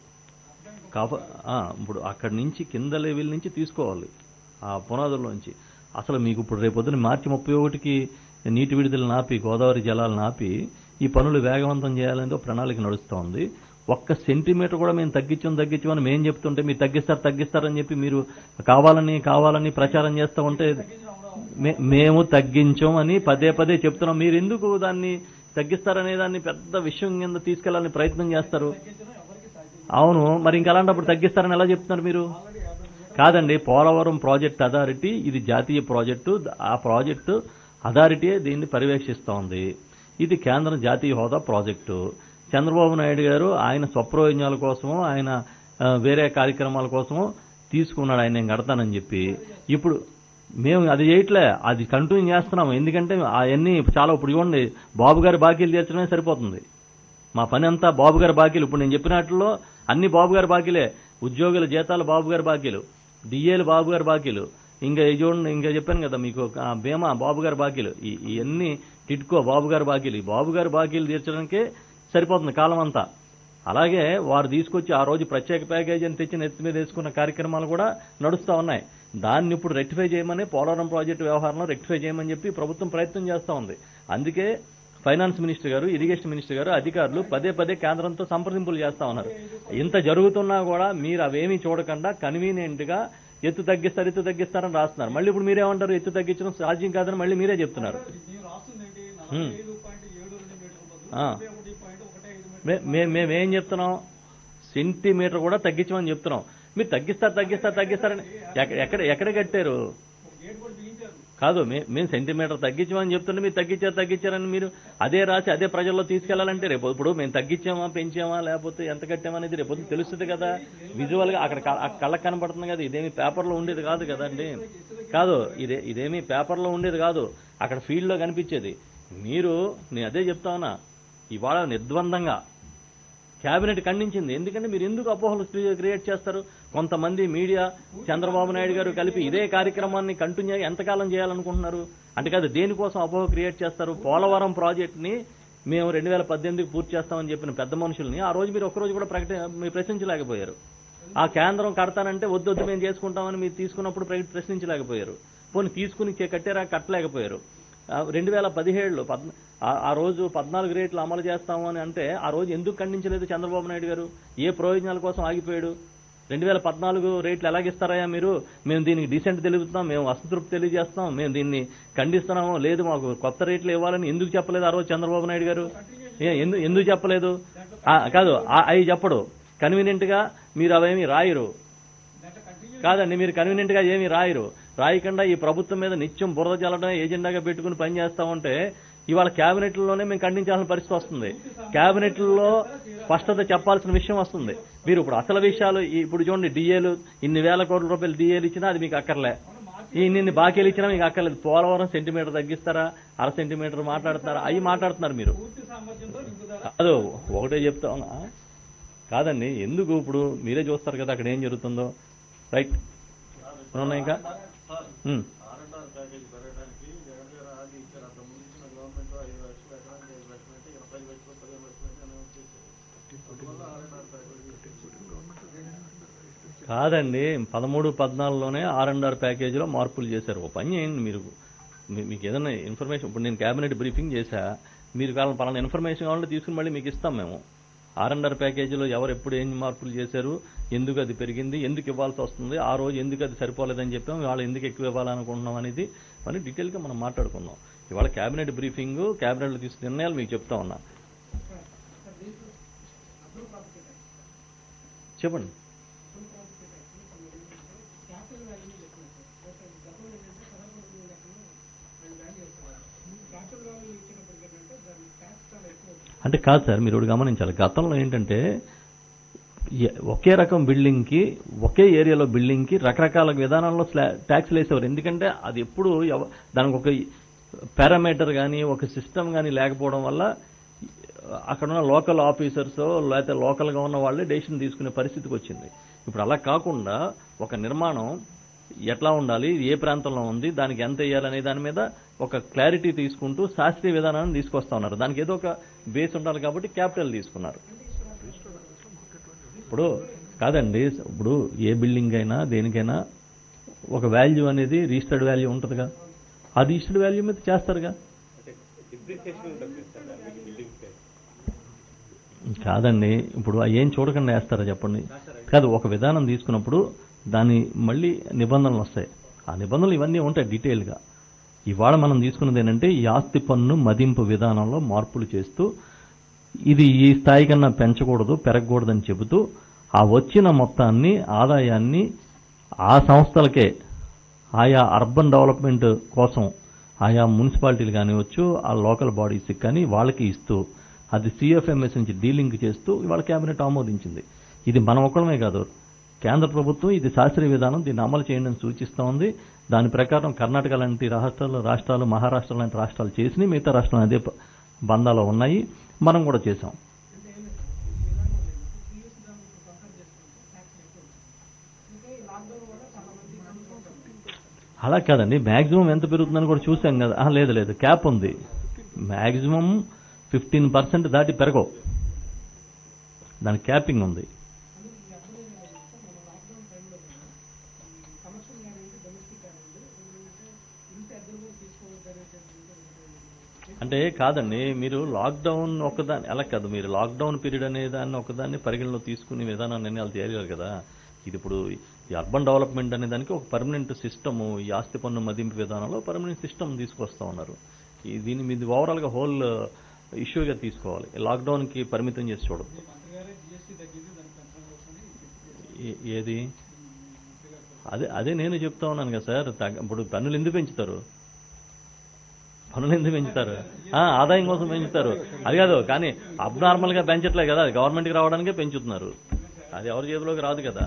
Speaker 1: ఇప్పుడు అక్కడి నుంచి కింద లెవెల్ నుంచి తీసుకోవాలి, ఆ పునాదుల్లోంచి. అసలు మీకు ఇప్పుడు రేపొద్దున మార్చి 31కి నీటి విడుదల నాపి, గోదావరి జలాలు నాపి ఈ పనులు వేగవంతం చేయాలని ప్రణాళిక నడుస్తూ ఉంది. 1 సెంటీమీటర్ కూడా మేము తగ్గించమని మేము చెప్తుంటే మీరు తగ్గిస్తారని చెప్పి మీరు కావాలని ప్రచారం చేస్తూ ఉంటే మేము తగ్గించాం అని పదే చెప్తున్నాం. మీరు ఎందుకు దాన్ని తగ్గిస్తారనే దాన్ని పెద్ద విషయం కింద తీసుకెళ్లాలని ప్రయత్నం చేస్తారు? అవును, మరి ఇంకా అలాంటప్పుడు తగ్గిస్తారని ఎలా చెప్తున్నారు మీరు? కాదండి, పోలవరం ప్రాజెక్ట్ అథారిటీ ఇది జాతీయ ప్రాజెక్టు. ఆ ప్రాజెక్టు అథారిటీయే దీన్ని పర్యవేక్షిస్తూ ఉంది. ఇది కేంద్రం జాతీయ హోదా ప్రాజెక్టు. చంద్రబాబు నాయుడు గారు ఆయన స్వప్రయోజనాల కోసమో, ఆయన వేరే కార్యక్రమాల కోసమో తీసుకున్నాడు, ఆయన నేను కడతానని చెప్పి. ఇప్పుడు మేము అది చేయట్లే, అది కంటిన్యూ చేస్తున్నాము. ఎందుకంటే అవన్నీ చాలా, ఇప్పుడు చూడండి, బాబు గారి బాకీలు తీర్చడమే సరిపోతుంది. మా పని అంతా బాబు గారి బాకీలు. ఇప్పుడు నేను చెప్పినట్లో అన్ని బాబు గారి బాకీలే. ఉద్యోగుల జీతాలు బాబు గారి బాకీలు, డిఏలు బాబు గారి బాకీలు, ఇంకా చూడండి, ఇంకా చెప్పాను కదా మీకు, బీమా బాబు గారి బాకీలు, ఇవన్నీ టిట్కో బాబు గారి బాకీలు. ఈ బాబు గారి బాకీలు తీర్చడానికే సరిపోతుంది కాలం అంతా. అలాగే వారు తీసుకొచ్చి ఆ రోజు ప్రత్యేక ప్యాకేజీ అని తెచ్చి నెత్తి మీద వేసుకున్న కార్యక్రమాలు కూడా నడుస్తూ ఉన్నాయి. దాన్ని ఇప్పుడు రెక్టిఫై చేయమని, పోలవరం ప్రాజెక్టు వ్యవహారంలో రెక్టిఫై చేయమని చెప్పి ప్రభుత్వం ప్రయత్నం చేస్తూ ఉంది. అందుకే ఫైనాన్స్ మినిస్టర్ గారు, ఇరిగేషన్ మినిస్టర్ గారు, అధికారులు పదే కేంద్రంతో సంప్రదింపులు చేస్తా ఉన్నారు. ఇంత జరుగుతున్నా కూడా మీరు అవేమీ చూడకుండా కన్వీనియంట్ గా ఎత్తు తగ్గిస్తారని రాస్తున్నారు. మళ్ళీ ఇప్పుడు మీరేమంటారు? ఎత్తు తగ్గించడం సాధ్యం కాదని మళ్ళీ మీరే చెప్తున్నారు. మేమేం చెప్తున్నాం? సెంటీమీటర్ కూడా తగ్గించమని చెప్తున్నాం. మీరు తగ్గిస్తారని ఎక్కడ కట్టారు? కాదు, మేము సెంటీమీటర్ తగ్గించమని చెప్తుంటే మీరు తగ్గించారని మీరు అదే రాసి అదే ప్రజల్లో తీసుకెళ్లాలంటే రేపు ఇప్పుడు మేము తగ్గించామా, పెంచామా, లేకపోతే ఎంత కట్టామనేది రేపు తెలుస్తుంది కదా. విజువల్ గా అక్కడ కళ్ళకు కనపడుతుంది కదా. ఇదేమి పేపర్లో ఉండేది కాదు కదండి. కాదు, ఇదేమి పేపర్లో ఉండేది కాదు, అక్కడ ఫీల్డ్ లో కనిపించేది. నేను అదే చెప్తా ఉన్నా, ఇవాళ నిర్ద్వందంగా కేబినెట్ ఖండించింది. ఎందుకంటే మీరు ఎందుకు అపోహలు క్రియేట్ చేస్తారు? కొంతమంది మీడియా, చంద్రబాబు నాయుడు గారు కలిపి ఇదే కార్యక్రమాన్ని కంటిన్యూ ఎంతకాలం చేయాలనుకుంటున్నారు? అంటే కాదు, దేనికోసం అపోహ క్రియేట్ చేస్తారు? పోలవరం ప్రాజెక్టుని మేము 2018కి పూర్తి చేస్తామని చెప్పిన పెద్ద మనుషుల్ని ఆ రోజు మీరు ఒక్కరోజు కూడా మీరు ప్రశ్నించలేకపోయారు. ఆ కేంద్రం కడతానంటే వద్దు మేము చేసుకుంటామని మీరు తీసుకున్నప్పుడు ప్రశ్నించలేకపోయారు. పోనీ తీసుకుని కట్టారా? కట్టలేకపోయారు. 2017లో ఆ రోజు 14 రేట్లు అమలు చేస్తాము అని అంటే ఆ రోజు ఎందుకు ఖండించలేదు చంద్రబాబు నాయుడు గారు? ఏ ప్రయోజనాల కోసం ఆగిపోయాడు? 2014 రేట్లు ఎలాగిస్తారయ్యా మీరు? మేము దీనికి డీసెంట్ తెలుపుతున్నాం, మేము అసంతృప్తి తెలియజేస్తున్నాం, మేము దీన్ని ఖండిస్తున్నాము, లేదు మాకు కొత్త రేట్లు ఇవ్వాలని ఎందుకు చెప్పలేదు ఆ రోజు చంద్రబాబు నాయుడు గారు? ఎందుకు చెప్పలేదు? కాదు, అవి చెప్పడు. కన్వీనియంట్ గా మీరు అవేమి రాయరు. కాదండి, మీరు కన్వీనియంట్ గా ఏమీ రాయకుండా ఈ ప్రభుత్వం మీద నిత్యం బురద చల్లడం ఏజెండాగా పెట్టుకుని పనిచేస్తా ఉంటే ఇవాళ క్యాబినెట్లలోనే మేము ఖండించాల్సిన పరిస్థితి వస్తుంది. క్యాబినెట్లో స్పష్టత చెప్పాల్సిన విషయం వస్తుంది. మీరు ఇప్పుడు అసలు విషయాలు ఇప్పుడు చూడండి, డిఏలు ఇన్ని వేల కోట్ల రూపాయలు డిఏలు ఇచ్చినా అది మీకు అక్కర్లే, ఇన్ని బాకీలు ఇచ్చినా మీకు అక్కర్లేదు. పోలవరం సెంటీమీటర్ తగ్గిస్తారా, అర సెంటీమీటర్ మాట్లాడుతున్నారా? అవి మాట్లాడుతున్నారు మీరు. కాదు, ఒకటే చెప్తా ఉన్నా. కాదండి, ఎందుకు ఇప్పుడు మీరే చూస్తారు కదా అక్కడ ఏం జరుగుతుందో. రైట్, ఉన్నాయి ఇంకా కాదండి, 13-14లోనే R&R ప్యాకేజీలో మార్పులు చేశారు. ఓ పని చేయండి, మీకు ఏదైనా ఇన్ఫర్మేషన్, ఇప్పుడు నేను కేబినెట్ బ్రీఫింగ్ చేశా, మీరు పలానా ఇన్ఫర్మేషన్ కావాలంటే తీసుకుని మళ్ళీ మీకు ఇస్తాం మేము. R&R ప్యాకేజీలో ఎవరు ఎప్పుడు ఏం మార్పులు చేశారు, ఎందుకు అది పెరిగింది, ఎందుకు ఇవ్వాల్సి వస్తుంది, ఆ రోజు ఎందుకు అది సరిపోలేదని చెప్పాం, ఇవాళ ఎందుకు ఎక్కువ ఇవ్వాలనుకుంటున్నాం అనేది అని డీటెయిల్గా మనం మాట్లాడుకుందాం. ఇవాళ కేబినెట్ బ్రీఫింగ్, కేబినెట్లో తీసుకున్న నిర్ణయాలు మీకు చెప్తా ఉన్నా. చెప్పండి. అంటే కాదు సార్, మీరు ఒకటి గమనించాలి. గతంలో ఏంటంటే ఒకే రకం బిల్డింగ్కి, ఒకే ఏరియాలో బిల్డింగ్కి రకరకాల విధానాల్లో ట్యాక్స్లు వేసేవారు. ఎందుకంటే అది ఎప్పుడు దానికి ఒక పారామీటర్ కానీ ఒక సిస్టమ్ కానీ లేకపోవడం వల్ల అక్కడ ఉన్న లోకల్ ఆఫీసర్స్ లేకపోతే లోకల్గా ఉన్న వాళ్ళే డెసిషన్ తీసుకునే పరిస్థితికి వచ్చింది. ఇప్పుడు అలా కాకుండా ఒక నిర్మాణం ఎట్లా ఉండాలి, ఏ ప్రాంతంలో ఉంది, దానికి ఎంత వేయాలనే దాని మీద ఒక క్లారిటీ తీసుకుంటూ శాస్త్రీయ విధానాన్ని తీసుకొస్తా ఉన్నారు. దానికి ఏదో ఒక బేస్ ఉండాలి కాబట్టి క్యాపిటల్ తీసుకున్నారు. ఇప్పుడు కాదండి, ఇప్పుడు ఏ బిల్డింగ్ అయినా దేనికైనా ఒక వాల్యూ అనేది రిజిస్టర్డ్ వాల్యూ ఉంటుందిగా, ఆ రిజిస్టర్డ్ వాల్యూ మీద చేస్తారుగా. కాదండి, ఇప్పుడు ఏం చూడకుండా వేస్తారా చెప్పండి. కాదు, ఒక విధానం తీసుకున్నప్పుడు దాని మళ్ళీ నిబంధనలు వస్తాయి. ఆ నిబంధనలు ఇవన్నీ ఉంటాయి డీటెయిల్గా. ఇవాళ మనం తీసుకున్నది ఏంటంటే ఈ ఆస్తి పన్ను మదింపు విధానంలో మార్పులు చేస్తూ ఇది ఈ స్థాయి కన్నా పెంచకూడదు, పెరగకూడదని చెబుతూ ఆ వచ్చిన మొత్తాన్ని, ఆదాయాన్ని ఆ సంస్థలకే, ఆయా అర్బన్ డెవలప్మెంట్ కోసం ఆయా మున్సిపాలిటీలు కానివచ్చు, ఆ లోకల్ బాడీస్కి కానీ వాళ్ళకి ఇస్తూ అది సిఎఫ్ఎంఎస్ నుంచి డీలింక్ చేస్తూ ఇవాళ కేబినెట్ ఆమోదించింది. ఇది మనం ఒక్కడమే కాదు, కేంద్ర ప్రభుత్వం ఇది శాస్త్రీయ విధానం, దీన్ని అమలు చేయండి అని సూచిస్తూ ఉంది. దాని ప్రకారం కర్ణాటక లాంటి రాష్ట్రాలు, మహారాష్ట్ర లాంటి రాష్ట్రాలు చేసినాయి, మిగతా రాష్ట్రాలు అదే బంధాలో ఉన్నాయి, మనం కూడా చేసాం. అలా కాదండి, మ్యాక్సిమం ఎంత పెరుగుతుందని కూడా చూసాం కదా. లేదు, క్యాప్ ఉంది. మ్యాక్సిమం 15% దాటి పెరగవు, దాని క్యాపింగ్ ఉంది. అంటే కాదండి, మీరు లాక్డౌన్ ఒకదాన్ని అలా కాదు, మీరు లాక్డౌన్ పీరియడ్ అనే దాన్ని ఒకదాన్ని పరిగణలో తీసుకునే విధానాన్ని నిర్ణయాలు చేయాలి కదా. ఇది ఇప్పుడు ఈ అర్బన్ డెవలప్మెంట్ అనే దానికి ఒక పర్మనెంట్ సిస్టమ్, ఈ ఆస్తి పన్ను మదింపు విధానంలో పర్మనెంట్ సిస్టమ్ తీసుకొస్తా ఉన్నారు. దీన్ని మీద ఓవరాల్గా హోల్ ఇష్యూగా తీసుకోవాలి, లాక్డౌన్కి పరిమితం చేసి చూడద్దు. ఏది అదే నేను చెప్తా ఉన్నాను కదా సార్. ఇప్పుడు పన్నులు ఎందుకు పెంచుతారు, ఆదాయం కోసం పెంచుతారు, అది కాదు. కానీ అబ్నార్మల్గా పెంచట్లే కదా, అది గవర్నమెంట్కి రావడానికే పెంచుతున్నారు, అది ఎవరి జేబులోకి రాదు కదా.